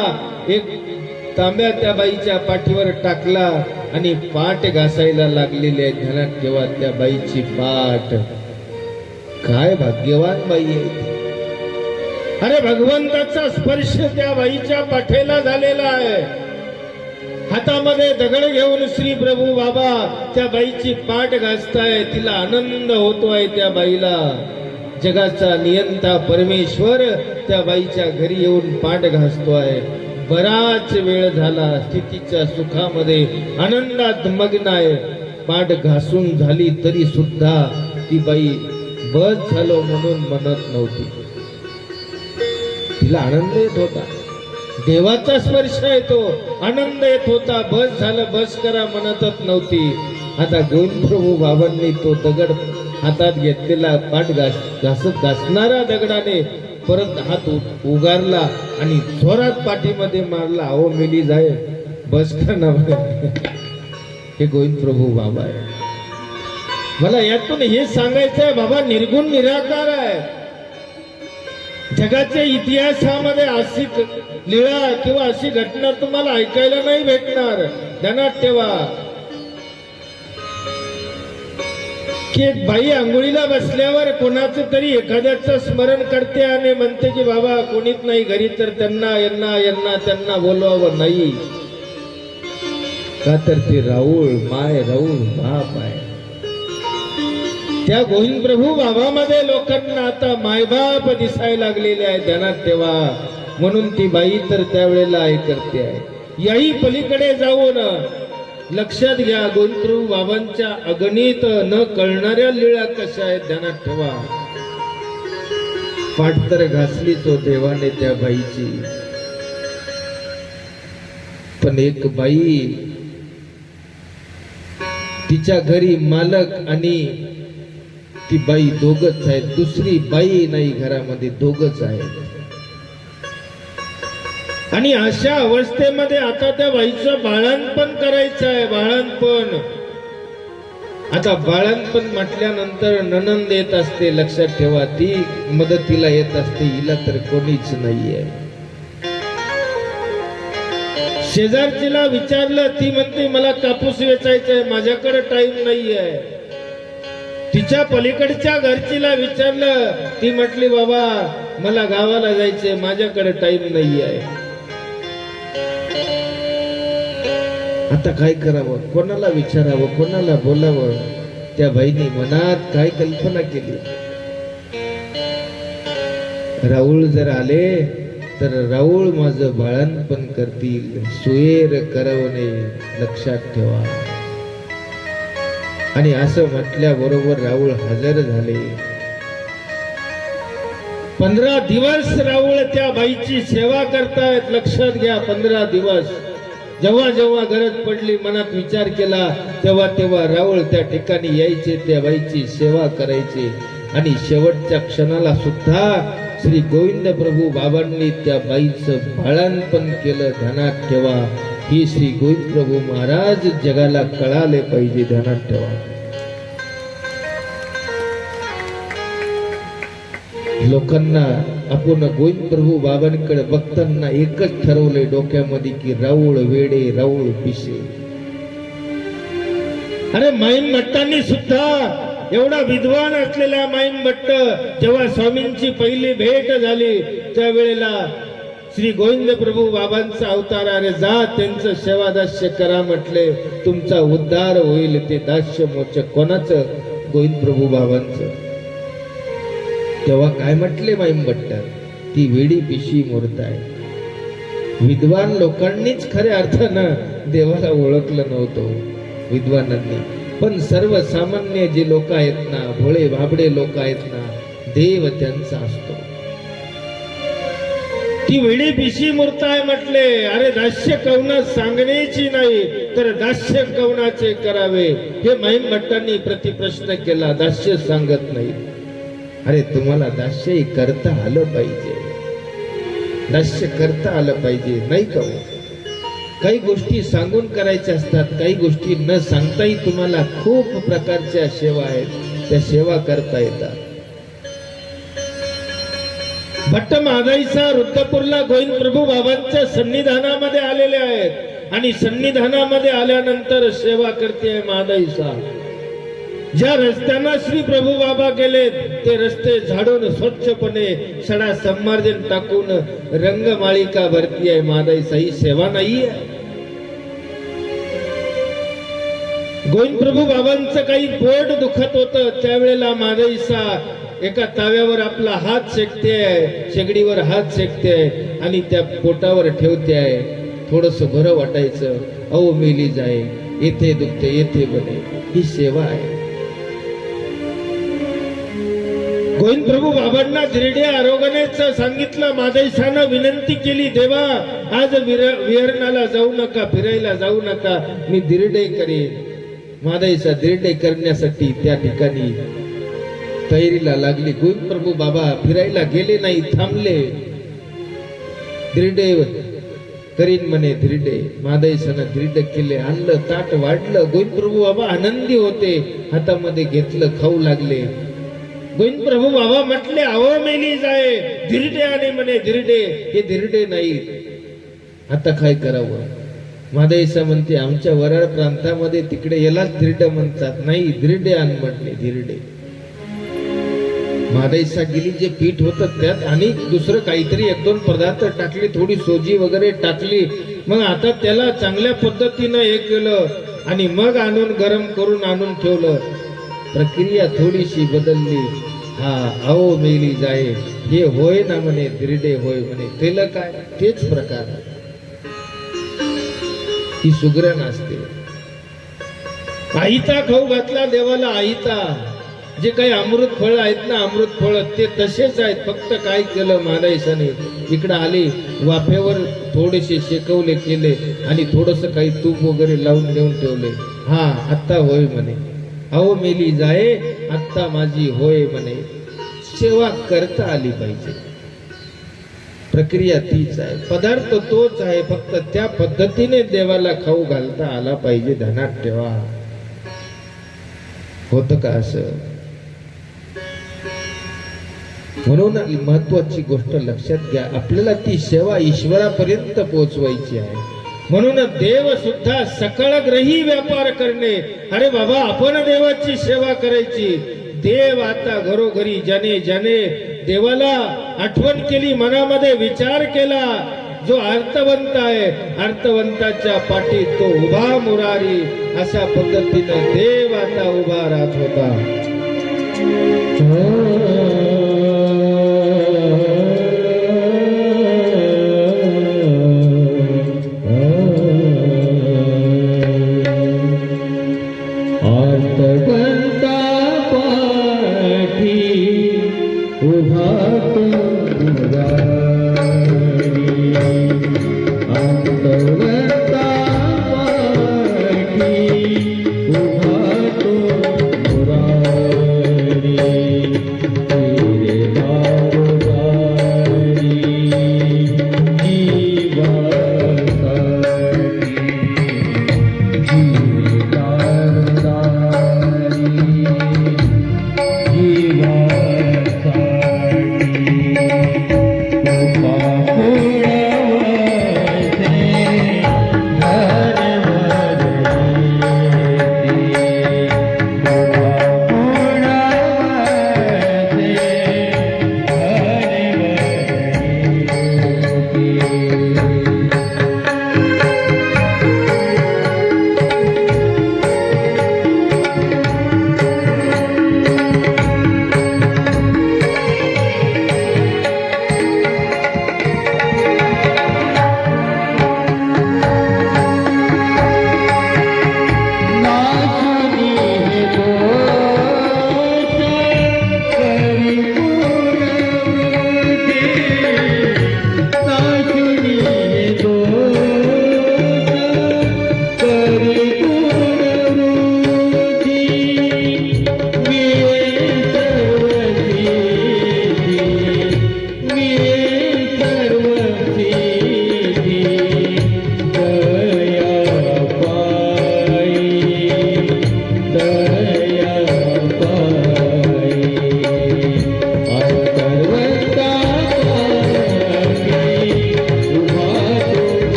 एक तांब्या त्या बाईच्या पाठीवर टाकला आणि पाठ घासायला लागलेली आहे. ध्यानात ठेवा, त्या बाईची पाठ. काय भाग्यवान बाई आहे! अरे भगवंताचा स्पर्श त्या बाईच्या पाठीला झालेला आहे. हातामध्ये दगड घेऊन श्री प्रभू बाबा त्या बाईची पाठ घासताय. तिला आनंद होतोय. त्या बाईला जगाचा नियंता परमेश्वर त्या बाईच्या घरी येऊन पाठ घासतोय. बराच वेळ झाला स्थितीच्या सुखामध्ये आनंदात मग्न आहे. पाठ घासून झाली तरी सुद्धा ती बाई बस झालो म्हणून म्हणत नव्हती. तिला आनंद येत होता. देवाचा स्पर्श येतो, आनंद येत होता. बस झालं, बस करा म्हणतच नव्हती. आता गोविंद प्रभू बाबांनी तो दगड हातात घेतलेला पाठ घासणारा दगडाने परत हात उगारला आणि जोरात पाठीमध्ये मारला. अहो मेली जाय, बस करा. हे गोविंद प्रभू बाबा आहे. मला यातून हे सांगायचं आहे, बाबा निर्गुण निराकार आहे. जगाच्या इतिहासामध्ये अशी लीळा किंवा अशी घटना तुम्हाला ऐकायला नाही भेटणार. ध्यानात ठेवा की एक बाई आंघोळीला बसल्यावर कोणाचं तरी एखाद्याचं स्मरण करते आणि म्हणते की बाबा कोणीच नाही घरी तर त्यांना बोलवावं नाही का? तर ते राऊळ राऊळ बाप आहे. त्या गोविंद प्रभू बाबामध्ये लोकांना आता मायबाप दिसायला लागलेले आहे. ध्यानात ठेवा. म्हणून ती बाई तर त्यावेळेला हे करते आहे. याही पलीकडे जाऊन लक्षात घ्या, गोविंद प्रभू बाबांच्या अगणित न कळणाऱ्या लीळा कशा आहेत. ध्यानात ठेवा. पाठ तर घासली तो देवाने त्या बाईची. पण एक बाई, तिच्या घरी मालक आणि ती बाई दोघच आहेत, दुसरी बाई नाही घरामध्ये, दोघच आहेत. आणि अशा अवस्थेमध्ये आता त्या बाईचं बाळंतपण करायचं आहे, बाळंतपण. आता बाळंतपण म्हटल्यानंतर नणंद येत असते, लक्षात ठेवा, ती मदतीला येत असते, हिला तर कोणीच नाहीये. शेजारचीला विचारलं, ती म्हणते मला कापूस वेचायचा, माझ्याकडे टाइम नाहीये. तिच्या पलीकडच्या घरचीला विचारलं, ती म्हटली बाबा मला गावाला जायचंय, माझ्याकडे टाइम नाहीये. आता काय करावं, कोणाला विचारावं, कोणाला बोलावं? त्या बाईने मनात काय कल्पना केली, राऊळ जर आले तर राऊळ माझं बाळंतपण करतील, सुयेर करवणे, लक्षात ठेवा. आणि असं म्हटल्याबरोबर राऊळ हजर झाले. 15 दिवस राऊळ त्या बाईची सेवा करतायत, लक्षात घ्या. 15 दिवस. जेव्हा जेव्हा गरज पडली, मनात विचार केला, तेव्हा तेव्हा राऊळ त्या ठिकाणी यायचे, त्या बाईची सेवा करायचे. आणि शेवटच्या क्षणाला सुद्धा श्री गोविंद प्रभू बाबांनी त्या बाईचं बाळंतपण केलं. ध्यानात ठेवा, ही श्री गोविंद प्रभू महाराज जगाला कळाले पाहिजे, ध्यानात ठेवा. लोकांना आपण गोविंद प्रभू बाबांकडे बघताना एकच ठरवलंय डोक्यामध्ये की राऊळ वेडे, राऊळ पिसे. अरे माईम भट्टांनी सुद्धा, एवढा विद्वान असलेला माईम भट्ट, जेव्हा स्वामींची पहिली भेट झाली त्यावेळेला श्री गोविंद प्रभू बाबांचा अवतार, अरे जा त्यांचं सेवा दास्य करा म्हटले, तुमचा उद्धार होईल. ते दास्य मोचक कोणाचं? गोविंद प्रभू बाबांचं. तेव्हा काय म्हटले माईम भट्ट? ती वेडी पिशी मूर्त आहे. विद्वान लोकांनीच खऱ्या अर्थानं देवाला ओळखलं नव्हतं, विद्वानांनी. पण सर्वसामान्य जे लोक आहेत ना, भोळे भाबडे लोक आहेत ना, देव त्यांचा असतो. ती वेडी पिशी मूर्त आहे म्हटले. अरे दास्य कवना सांगण्याची नाही, तर दास्य कवनाचे करावे, हे माईम भट्टांनी प्रतिप्रश्न केला. दास्य सांगत नाही. अरे तुम्हाला दास्यही करता आलं पाहिजे, दास्य करता आलं पाहिजे, नाही का? काही गोष्टी सांगून करायच्या असतात, काही गोष्टी न सांगताही तुम्हाला खूप प्रकारच्या सेवा आहेत, त्या सेवा करता येतात. भट्ट मादाईचा रुद्रपूरला गोविंद प्रभू बाबांच्या सन्निधानामध्ये आलेले आहेत. आणि सन्निधानामध्ये आल्यानंतर सेवा करते मादाईचा. ज्या रस्त्यानं श्री प्रभू बाबा गेले, ते रस्ते झाडून स्वच्छपणे सडा संमार्जन टाकून रंगमाळिका भरती आहे मादाईचा. ही सेवा नाहीये. गोविंद प्रभू बाबांचं काही पोट दुखत होतं, त्यावेळेला मादाईचा एका ताव्यावर आपला हात शेकते आहे, शेगडीवर हात शेकते आहे आणि त्या पोटावर ठेवते आहे. थोडस बरं वाटायचं, अहो मेली जाय, येथे दुखते येथे बने, ही सेवा आहे. गोविंद प्रभू बाबांना धिरडे आरोग्याचं सांगितलं. मादाईसानं विनंती केली, देवा आज विहरणाला जाऊ नका, फिरायला जाऊ नका, मी धिरडे करेन. मादाईसा धिरडे करण्यासाठी त्या ठिकाणी तयारीला लागली. गोविंद प्रभू बाबा फिरायला गेले नाही, थांबले. धिरडे करीन म्हणे धिरडे. मादाईसानं धिरडे केले, आणलं, ताट वाढलं. गोविंद प्रभू बाबा आनंदी होते, हातामध्ये घेतलं, खाऊ लागले. गोविंद प्रभू बाबा म्हटले, अहो मेली जाय, धिरडे आणि म्हणे धिरडे, हे धिरडे नाही. आता काय करावं? मादाईसा म्हणते, आमच्या वराड प्रांतामध्ये तिकडे यालाच धिरडे म्हणतात. नाही, धिरडे आण म्हटले, धिरडे. मादाईसा गेली, जे पीठ होतं त्यात आणि दुसरं काहीतरी 1-2 पदार्थ टाकले, थोडी सोजी वगैरे टाकली. मग आता त्याला चांगल्या पद्धतीनं हे केलं आणि मग आणून गरम करून आणून ठेवलं. प्रक्रिया थोडीशी बदलली. हा, अहो मेली जाय, हे होय ना म्हणे धिरडे होय म्हणे. केलं काय? तेच प्रकार. ही सुगरण असते. आईचा खाऊ घातला देवाला, आईचा. जे काही अमृत फळ आहेत ना, अमृत फळ ते तसेच आहेत, फक्त काय केलं मानायसाने इकडं आले, वाफेवर थोडेसे शेकवले केले आणि थोडस काही तूप वगैरे लावून नेऊन ठेवले. हा आत्ता होय म्हणे, अहो मेली जाये आत्ता माझी होय म्हणे. सेवा करता आली पाहिजे, प्रक्रिया तीच आहे, पदार्थ तोच आहे, फक्त त्या पद्धतीने देवाला खाऊ घालता आला पाहिजे. ध्यानात ठेवा. होतं का असं? म्हणून महत्वाची गोष्ट लक्षात घ्या, आपल्याला ती सेवा ईश्वरापर्यंत पोहोचवायची आहे. म्हणून देव सुद्धा सकळग्रही व्यापार करणे. अरे बाबा, आपण देवाची सेवा करायची. देव आता घरोघरी जने जने देवाला आठवण केली, मनामध्ये विचार केला. जो अर्थवंत आहे, अर्थवंताच्या पाठी तो उभा मुरारी. अशा पद्धतीने देव आता उभा राहत होता. अर्थवंता पाठी उभा तो मुरारी. अर्थवंता पाठी उभा तो मुरारी.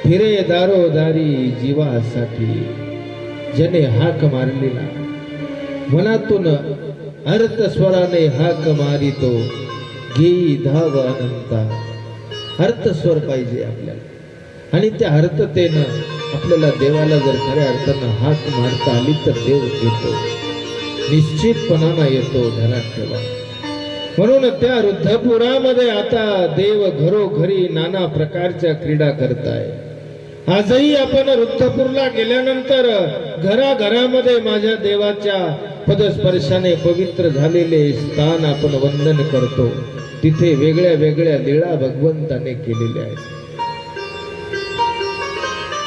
फिरे दारोदारी जीवासाठी, ज्याने हाक मारलेला मनातून अर्थ स्वराने हाक मारितो, घेई धाव अनंता. अर्थस्वर पाहिजे आपल्याला, आणि त्या अर्थतेनं आपल्याला देवाला जर खऱ्या अर्थानं हाक मारता आली तर देव येतो, निश्चितपणानं येतो, ध्यानात ठेवा. म्हणून त्या रुद्धपुरामध्ये आता देव घरोघरी नाना प्रकारच्या क्रीडा करताय. आजही आपण रुद्धपूरला गेल्यानंतर घराघरामध्ये माझ्या देवाच्या पदस्पर्शाने पवित्र झालेले स्थान आपण वंदन करतो. तिथे वेगळ्या वेगळ्या लीळा भगवंताने केलेल्या आहेत.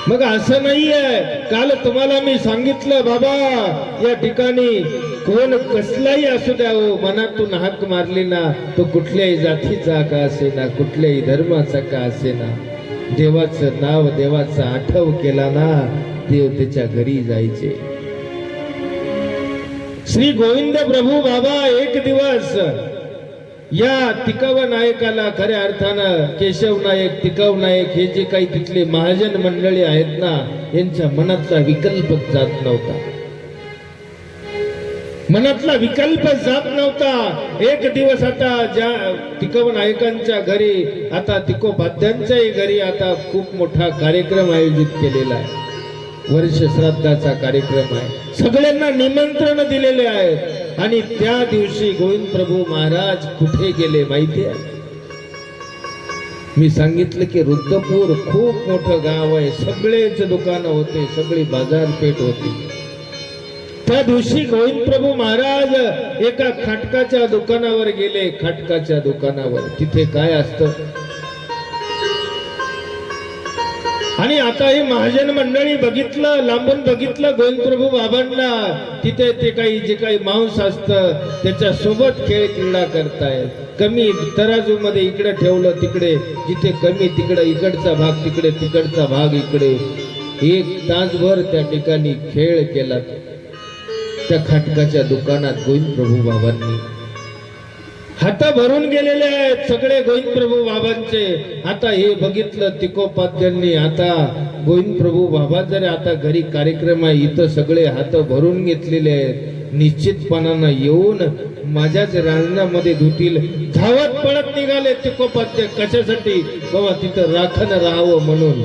मग असं नाहीये, काल तुम्हाला मी सांगितलं बाबा, या ठिकाणी कोण कसलाही असू द्या हो, मनातून हाक मारली ना, तो कुठल्याही जातीचा का असेना, कुठल्याही धर्माचा का असेना, देवाचं नाव देवाचा आठव केला ना, देव त्याच्या घरी जायचे. श्री गोविंद प्रभू बाबा एक दिवस या तिकव नायकाला, खऱ्या अर्थानं केशव नायक, तिकव नायक हे जे काही तिथले महाजन मंडळी आहेत ना, यांच्या मनातला विकल्प जात नव्हता. मनातला विकल्प जात नव्हता. एक दिवस आता ज्या तिकव नायकांच्या घरी, आता तिकोपाध्यांच्याही घरी आता खूप मोठा कार्यक्रम आयोजित केलेला आहे. वर्ष श्राद्धाचा कार्यक्रम आहे. सगळ्यांना निमंत्रण दिलेले आहेत. आणि त्या दिवशी गोविंद प्रभू महाराज कुठे गेले माहिती आहे? मी सांगितलं की रुद्धपूर खूप मोठं गाव आहे, सगळेच दुकानं होते, सगळी बाजारपेठ होती. त्या दिवशी गोविंद प्रभू महाराज एका खाटकाच्या दुकानावर गेले. खाटकाच्या दुकानावर तिथे काय असतं, आणि आता हे महाजन मंडळी बघितलं, लांबून बघितलं गोविंद प्रभू बाबांना, तिथे ते काही जे काही मांस असतं त्याच्या सोबत खेळ क्रीडा करतायत. कमी तराजू मध्ये इकडे ठेवलं तिकडे, जिथे कमी तिकडे इकडचा भाग तिकडे, तिकडचा भाग इकडे. 1 तासभर त्या ठिकाणी खेळ केला त्या खाटकाच्या दुकानात गोविंद प्रभू बाबांनी. हात भरून गेलेले आहेत सगळे गोविंद प्रभू बाबांचे. आता हे बघितलं तिकोपाध्यांनी, आता गोविंद प्रभू बाबा जर आता घरी कार्यक्रम आहे, इथं सगळे हात भरून घेतलेले आहेत, निश्चितपणानं येऊन माझ्याच रांजणामध्ये धुतील. धावत पळत निघाले तिकोपाध्य. कशासाठी? बाबा तिथं राखण राहावं म्हणून,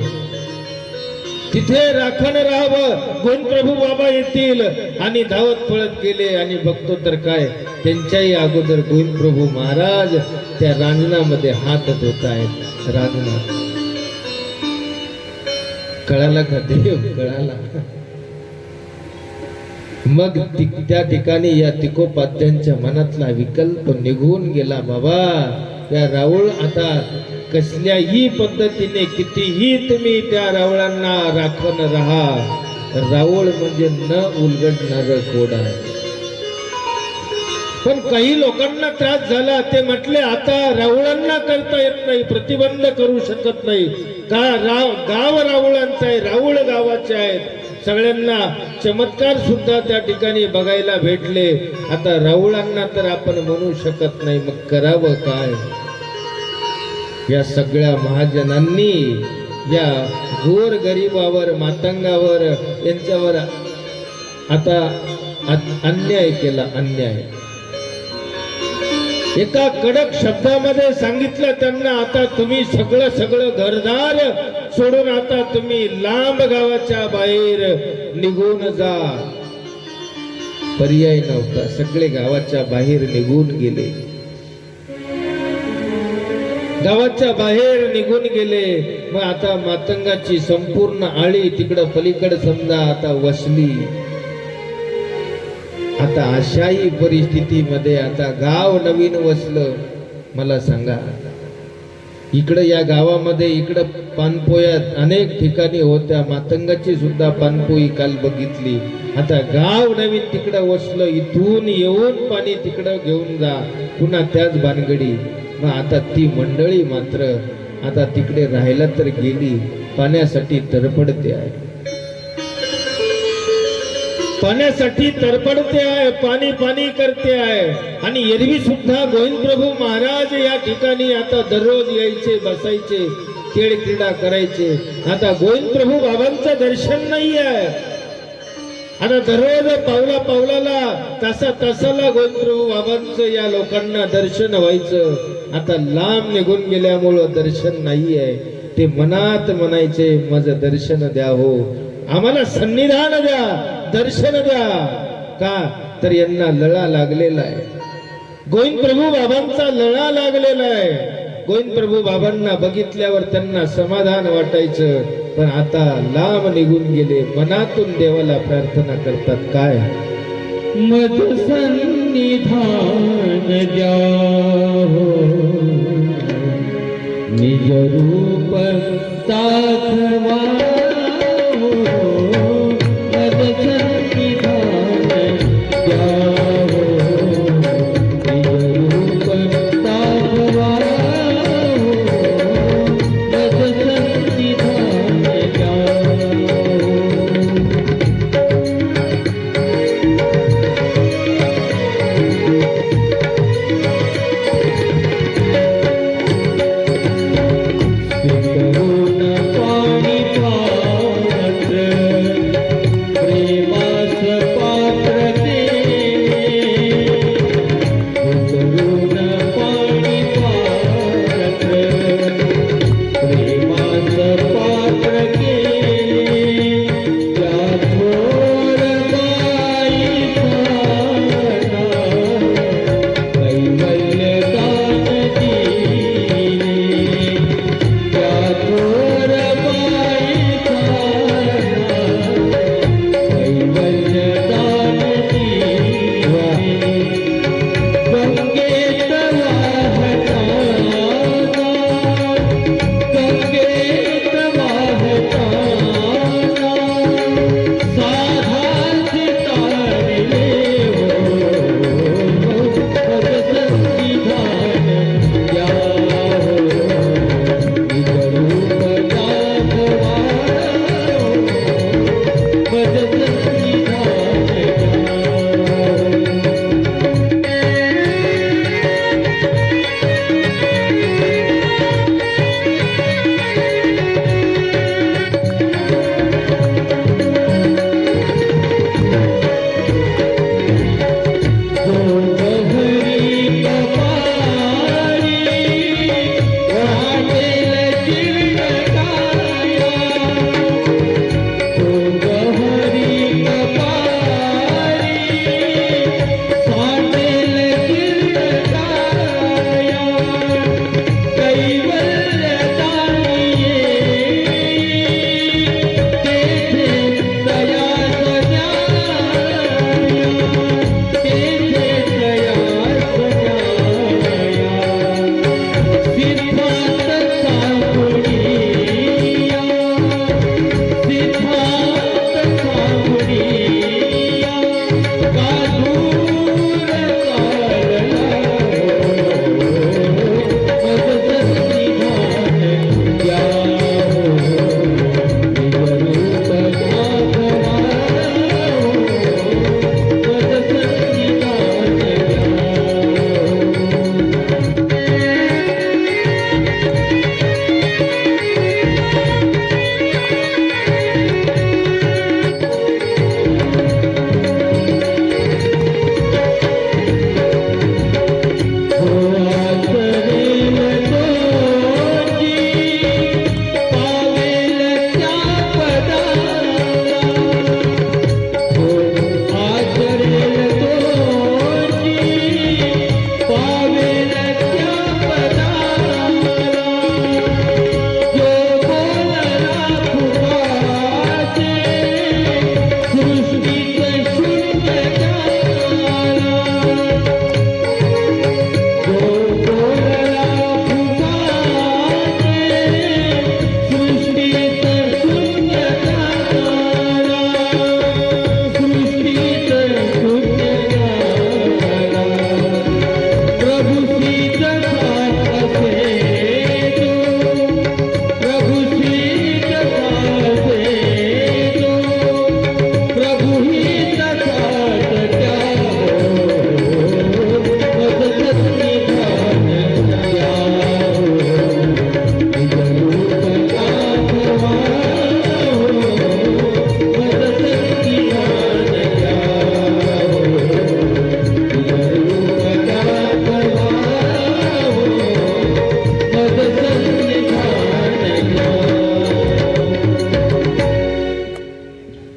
तिथे राखण राहावं, गोविंद प्रभू बाबा येतील. आणि धावत पळत गेले आणि बघतो तर काय, त्यांच्याही अगोदर गोविंद प्रभू महाराज त्या रांजणामध्ये हात धुत आहेत. रांजणात कळाला का देव? कळाला. मग त्या ठिकाणी या तिकोपाध्यांच्या मनातला विकल्प निघून गेला. बाबा या राऊळ आता कसल्याही पद्धतीने कितीही तुम्ही त्या रावळांना राखण राहा, राऊळ म्हणजे न उलगडणार कोडा. पण काही लोकांना त्रास झाला. ते म्हटले आता राऊळांना करता येत नाही, प्रतिबंध करू शकत नाही का, गाव राऊळांचं आहे, राऊळ गावाचे आहेत. सगळ्यांना चमत्कार सुद्धा त्या ठिकाणी बघायला भेटले. आता राऊळांना तर आपण म्हणू शकत नाही, मग करावं काय? या सगळ्या महाजनांनी या गोर गरीबावर, मातंगावर, यांच्यावर आता अन्याय केला. अन्याय एका कडक शब्दामध्ये सांगितलं त्यांना, आता तुम्ही सगळं घरदार सोडून आता तुम्ही लांब गावाच्या बाहेर निघून जा. पर्याय नव्हता, सगळे गावाच्या बाहेर निघून गेले. गावाच्या बाहेर निघून गेले. मग आता मातंगाची संपूर्ण आळी तिकडं पलीकडे समजा आता वसली. आता अशाही परिस्थितीमध्ये आता गाव नवीन वसलं. मला सांगा, इकडं या गावामध्ये इकडं पानपोयात अनेक ठिकाणी होत्या, मातंगाची सुद्धा पानपोई काल बघितली. आता गाव नवीन तिकडं वसलं, इथून येऊन पाणी तिकडं घेऊन जा, पुन्हा त्याच भानगडी. मग आता ती मंडळी मात्र आता तिकडे राहायला तर गेली, पाण्यासाठी तडफडते आहे, पाण्यासाठी तडफडते आहे, पाणी पाणी करते आहे. आणि एरवी सुद्धा गोविंद प्रभू महाराज या ठिकाणी आता दररोज यायचे, बसायचे. खेळ क्रीडा करायचे. आता गोविंद प्रभू बाबांचं दर्शन नाही आहे. आता दररोज पावला पावलाला तासा तासाला गोविंद प्रभू बाबांचं या लोकांना दर्शन व्हायचं. आता लांब निघून गेल्यामुळं दर्शन नाही आहे. ते मनात म्हणायचे माझं दर्शन द्या हो, आम्हाला सन्निधान द्या, दर्शन द्या. का तर यांना लळा लागलेला आहे. गोविंद प्रभू बाबांचा लळा लागलेला आहे. गोविंद प्रभू बाबांना बघितल्यावर त्यांना समाधान वाटायचं. पण आता लांब निघून गेले. मनातून देवाला प्रार्थना करतात काय, मज सन्निधान द्या हो, निज रूप दाखवा हो, मज सन्निधान द्या हो, निज रूप दाखवा हो, मज सन्निधान द्या हो. करुण पाणी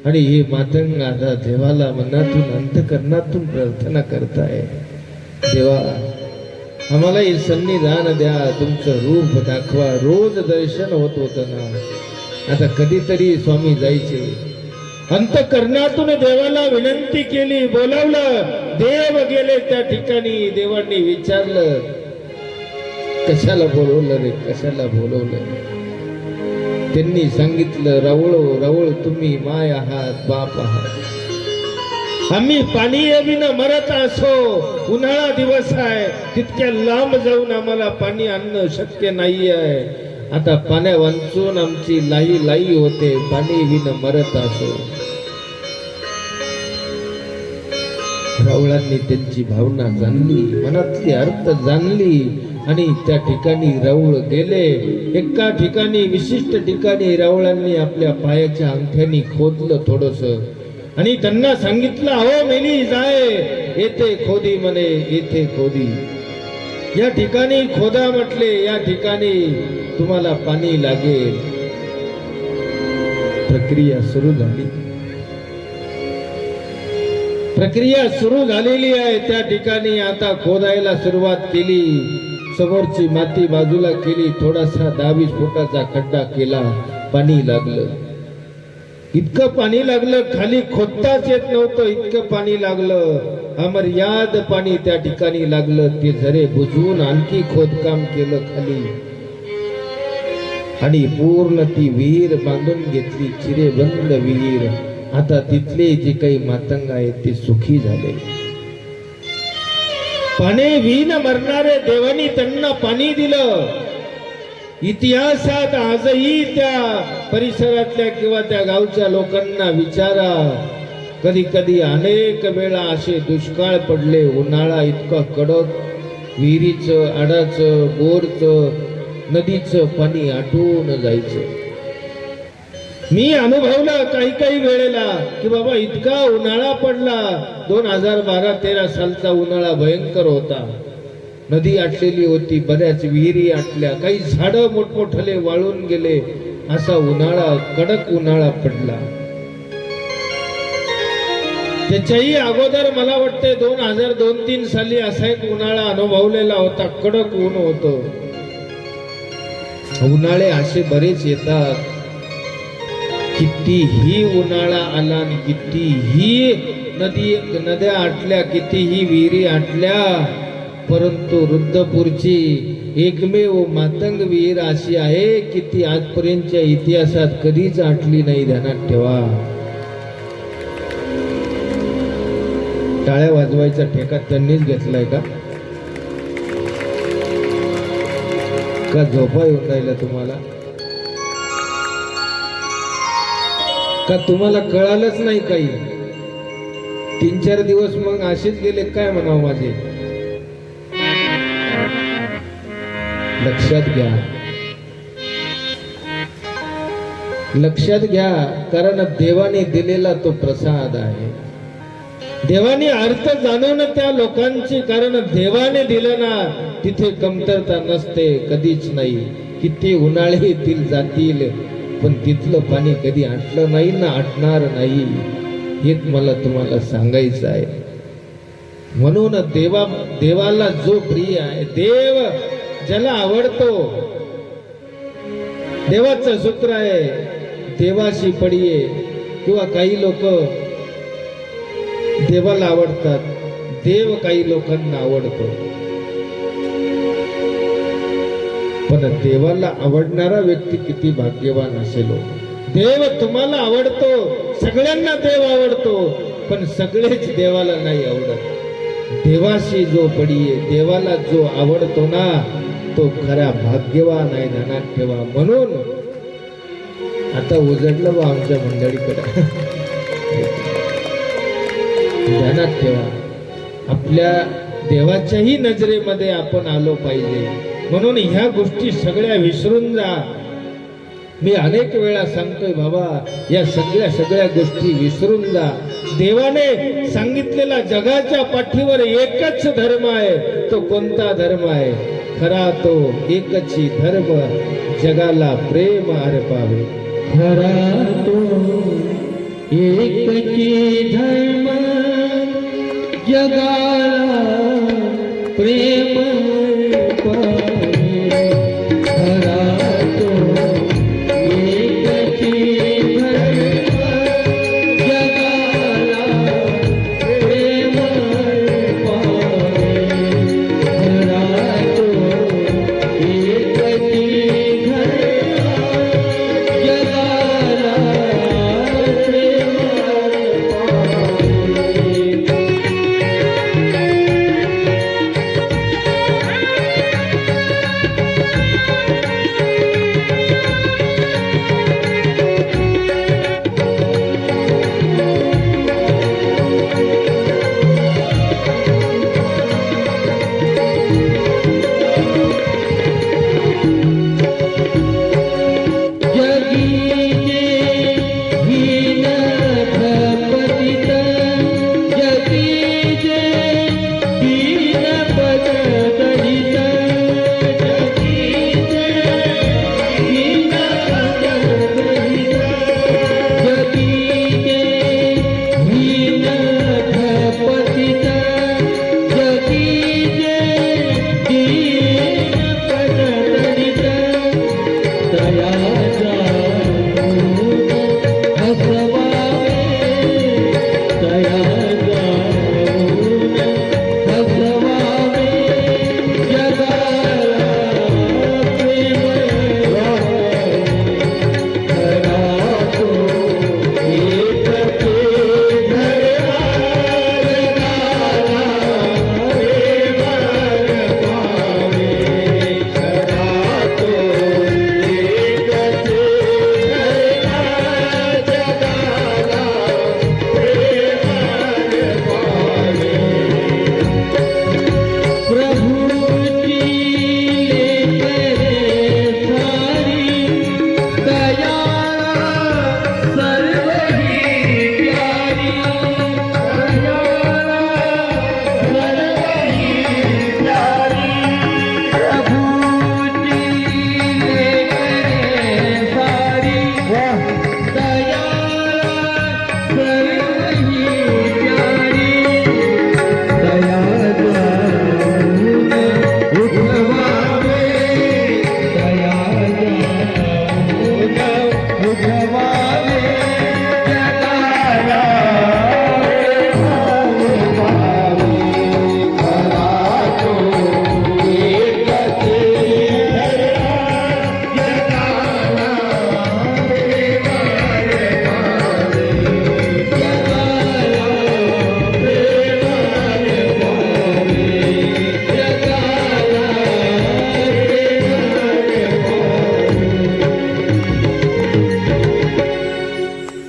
आणि हे मातंग आता देवाला मनातून अंतकरणातून प्रार्थना करताय, देवा आम्हाला हे सन्निधान द्या, तुमचं रूप दाखवा. रोज दर्शन होत होतं ना, आता कधीतरी स्वामी जायचे. अंतकरणातून देवाला विनंती केली, बोलावलं, देव गेले त्या ठिकाणी. देवांनी विचारलं, कशाला बोलवलं रे, कशाला बोलवलं? त्यांनी सांगितलं, रावळो रावळ तुम्ही माय आहात, बाप आहात. आम्ही पाणी विना मरत असो, उन्हाळा दिवस आहे, तितक्या लांब जाऊन आम्हाला पाणी आणणं शक्य नाही आहे. आता पाण्या वांचून आमची लाई लाई होते, पाणी विना मरत असो. रावळांनी त्यांची भावना जाणली, मनातली अर्थ जाणली आणि त्या ठिकाणी राऊळ गेले. एका ठिकाणी, विशिष्ट ठिकाणी रावळांनी आपल्या पायाच्या अंगठ्यानी खोदलं थोडस आणि त्यांना सांगितलं, अहो मेली जाय, येथे खोदी म्हणे, येथे खोदी. या ठिकाणी खोदा म्हटले, या ठिकाणी तुम्हाला पाणी लागेल. प्रक्रिया सुरू झाली, प्रक्रिया सुरू झालेली आहे. त्या ठिकाणी आता खोदायला सुरुवात केली. समोरची माती बाजूला केली, थोडासा 10-20 फुटाचा खड्डा केला, पाणी लागलं. इतकं पाणी लागलं, खाली खोदताच येत नव्हतं, इतकं पाणी लागलं. अमर्याद पाणी त्या ठिकाणी लागलं. ते झरे बुजवून आणखी खोदकाम केलं खाली आणि पूर्ण ती विहीर बांधून घेतली, चिरेबंद विहीर. आता तिथले जे काही मातंग आहेत ते सुखी झाले. पाणी विण मरणारे देवानी त्यांना पाणी दिलं. इतिहासात आजही त्या परिसरातल्या किंवा त्या गावच्या लोकांना विचारा, कधी कधी अनेक वेळा असे दुष्काळ पडले, उन्हाळा इतका कडक, विहिरीचं, आडाचं, बोरचं, नदीचं पाणी आटून जायचं. मी अनुभवलं काही काही वेळेला की बाबा इतका उन्हाळा पडला. 2012-13 सालचा उन्हाळा भयंकर होता. नदी आटलेली होती, बऱ्याच विहिरी आटल्या, काही झाडं मोठमोठले वाळून गेले. असा उन्हाळा, कडक उन्हाळा पडला. त्याच्याही अगोदर मला वाटते 2002-3 साली असा एक उन्हाळा अनुभवलेला होता. कडक ऊन होतं. उन्हाळे असे बरेच येतात. कितीही उन्हाळा आला आणि कितीही नद्या आटल्या, कितीही विहिरी आटल्या, परंतु रुद्रपूरची एकमेव मातंग विहीर अशी आहे की ती आजपर्यंतच्या इतिहासात कधीच आटली नाही. ध्यानात ठेवा. टाळ्या वाजवायचा ठेका त्यांनीच घेतलाय का झोपा येऊन राहिला तुम्हाला? का तुम्हाला कळालंच नाही काही? 3-4 दिवस मग असेच गेले काय म्हणावं माझे? लक्षात घ्या, लक्षात घ्या, कारण देवाने दिलेला तो प्रसाद आहे. देवाने अर्थ जाणून त्या लोकांची, कारण देवाने दिलं ना तिथे कमतरता नसते, कधीच नाही. किती उन्हाळे येतील जातील, पण तिथलं पाणी कधी आटलं नाही ना आटणार नाही. हेच मला तुम्हाला सांगायचं आहे. म्हणून देवाला जो प्रिय आहे, देव ज्याला आवडतो, देवाचं सूत्र आहे देवाशी पडिये. किंवा काही लोक देवाला आवडतात, देव काही लोकांना आवडतो. पण देवाला आवडणारा व्यक्ती किती भाग्यवान असेल. देव तुम्हाला आवडतो, सगळ्यांना देव आवडतो, पण सगळेच देवाला नाही आवडत. देवाशी जो पडिये, देवाला जो आवडतो ना तो खरा भाग्यवान आहे. ध्यानात ठेवा. म्हणून आता उजडलं बा आमच्या मंडळीकडे. ध्यानात ठेवा, आपल्या देवाच्याही नजरेमध्ये आपण आलो पाहिजे. म्हणून ह्या गोष्टी सगळ्या विसरून जा. मी अनेक वेळा सांगतोय बाबा, या सगळ्या गोष्टी विसरून जा. देवाने सांगितलेला जगाच्या पाठीवर एकच धर्म आहे. तो कोणता धर्म आहे? खरा तो एकची धर्म, जगाला प्रेम अर्पावे. खरा तो एकची धर्म जगाला प्रेम पावे खरा तो एकची धर्म जगाला प्रेम पावे खरा तो एकची धर्म जगाला प्रेम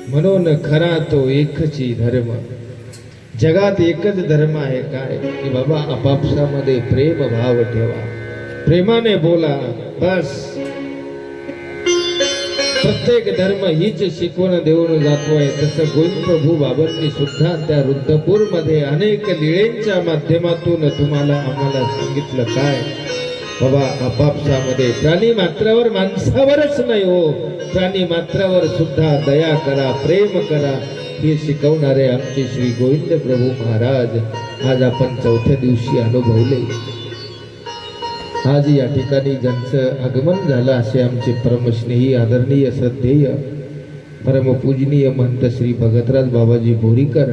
म्हणून खरा तो एकची धर्म. जगात एकच धर्म आहे काय की बाबा आपापसामध्ये प्रेम भाव ठेवा, प्रेमाने बोला बस. प्रत्येक धर्म हीच शिकवण देऊन जातोय. तसं गोविंद प्रभू बाबांनी सुद्धा त्या रुद्रपूरमध्ये अनेक लीळेंच्या माध्यमातून तुम्हाला आम्हाला सांगितलं काय बाबा आपापसामध्ये प्राणी मात्रावर, माणसावरच नाही हो, प्राणी मात्रावर सुद्धा दया करा, प्रेम करा, हे शिकवणारे आमचे श्री गोविंद प्रभू महाराज आज आपण चौथ्या दिवशी अनुभवले. आज या ठिकाणी ज्यांचं आगमन झालं असे आमचे परमस्नेही आदरणीय श्रद्धेय परमपूजनीय महंत श्री भगतराज बाबाजी बोरीकर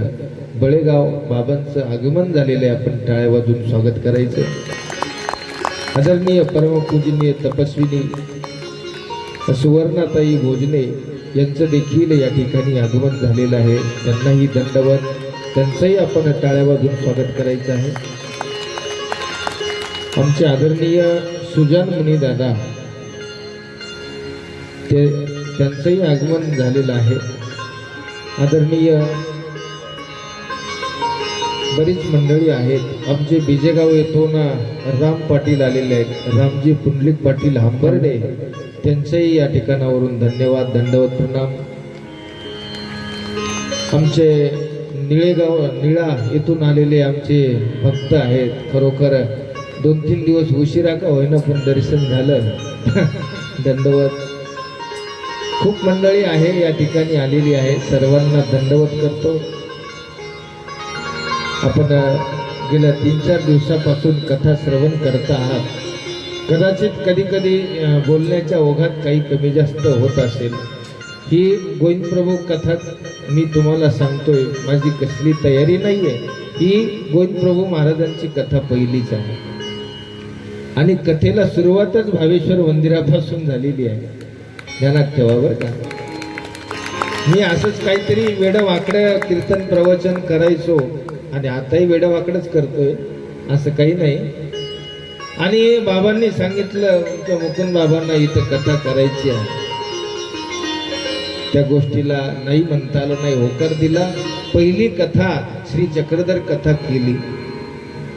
बळेगाव बाबांचं आगमन झालेलं आहे. आपण टाळ्या वाजून स्वागत करायचं. आदरणीय परमपूजनीय तपस्विनी सुवर्णाताई भोजने यांचं देखील या ठिकाणी आगमन झालेलं आहे. त्यांनाही दंडवत, त्यांचंही आपण टाळ्या वाजून स्वागत करायचं आहे. आमचे आदरणीय सुजान मुनी दादा त्यांचंही आगमन झालेलं आहे. आदरणीय बरीच मंडळी आहेत. आमचे बिजेगाव येथून राम पाटील आलेले आहेत, रामजी पुंडलिक पाटील हांबर्डे, त्यांचेही या ठिकाणावरून धन्यवाद, दंडवत प्रणाम. आमचे निळा येथून आलेले आमचे भक्त आहेत. खरोखर 2-3 दिवस उशिरा का होईना पण दर्शन झालं. दंडवत. खूप मंडळी आहे या ठिकाणी आलेली आहे, सर्वांना दंडवत करतो. आपण गेल्या 3-4 दिवसापासून कथा श्रवण करता आहात. कदाचित कधी कधी बोलण्याच्या ओघात काही कमी जास्त होत असेल. ही गोविंद प्रभू कथा मी तुम्हाला सांगतोय, माझी कसली तयारी नाही आहे. ही गोविंद प्रभू महाराजांची कथा पहिलीच आहे आणि कथेला सुरुवातच भावेश्वर मंदिरापासून झालेली आहे. ध्यानात ठेवा बरं का. मी असंच काहीतरी वेडं वाकडं कीर्तन प्रवचन करायचो आणि आताही वेडं वाकडंच करतोय, असं काही नाही. आणि बाबांनी सांगितलं, आमच्या मुकुंद बाबांना इथं कथा करायची आहे. त्या गोष्टीला नाही म्हणता आलं नाही, होकार दिला. पहिली कथा श्री चक्रधर कथा केली.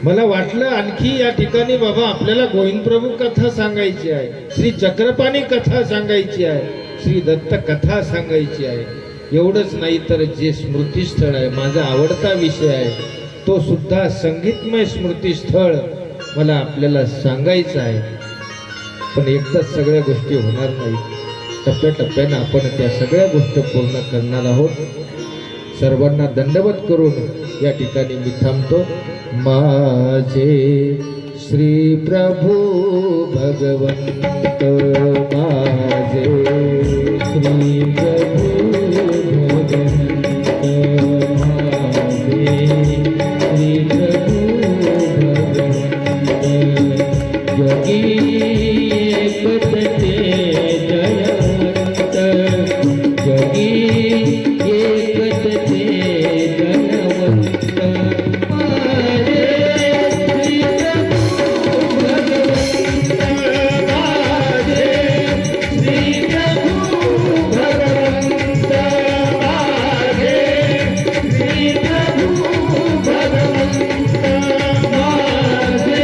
मला वाटलं आणखी या ठिकाणी बाबा आपल्याला गोविंद प्रभू कथा सांगायची आहे, श्री चक्रपाणी कथा सांगायची आहे, श्री दत्त कथा सांगायची आहे. एवढंच नाही तर जे स्मृतीस्थळ आहे, माझा आवडता विषय आहे, तो सुद्धा संगीतमय स्मृतीस्थळ मला आपल्याला सांगायचं आहे. पण एकदाच सगळ्या गोष्टी होणार नाहीत. टप्प्याटप्प्यानं आपण त्या सगळ्या गोष्टी पूर्ण करणार आहोत. सर्वांना दंडवत करून या ठिकाणी मी थांबतो. माझे श्री प्रभू भगवंत, माझे श्री प्रभू भगवंत, माझे श्री प्रभू भगवंत, योगी एकते जयवंत, योगी एकते जयवंत, माझे श्री प्रभू भगवंत, माझे श्री प्रभू भगवंत, माझे श्री प्रभू भगवंत, माझे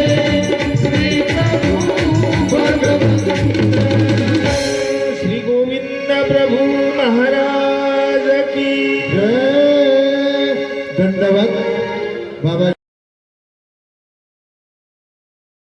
श्री प्रभू भगवंत. श्री गोविंद प्रभू महाराज की जय. दंडवत बाबा.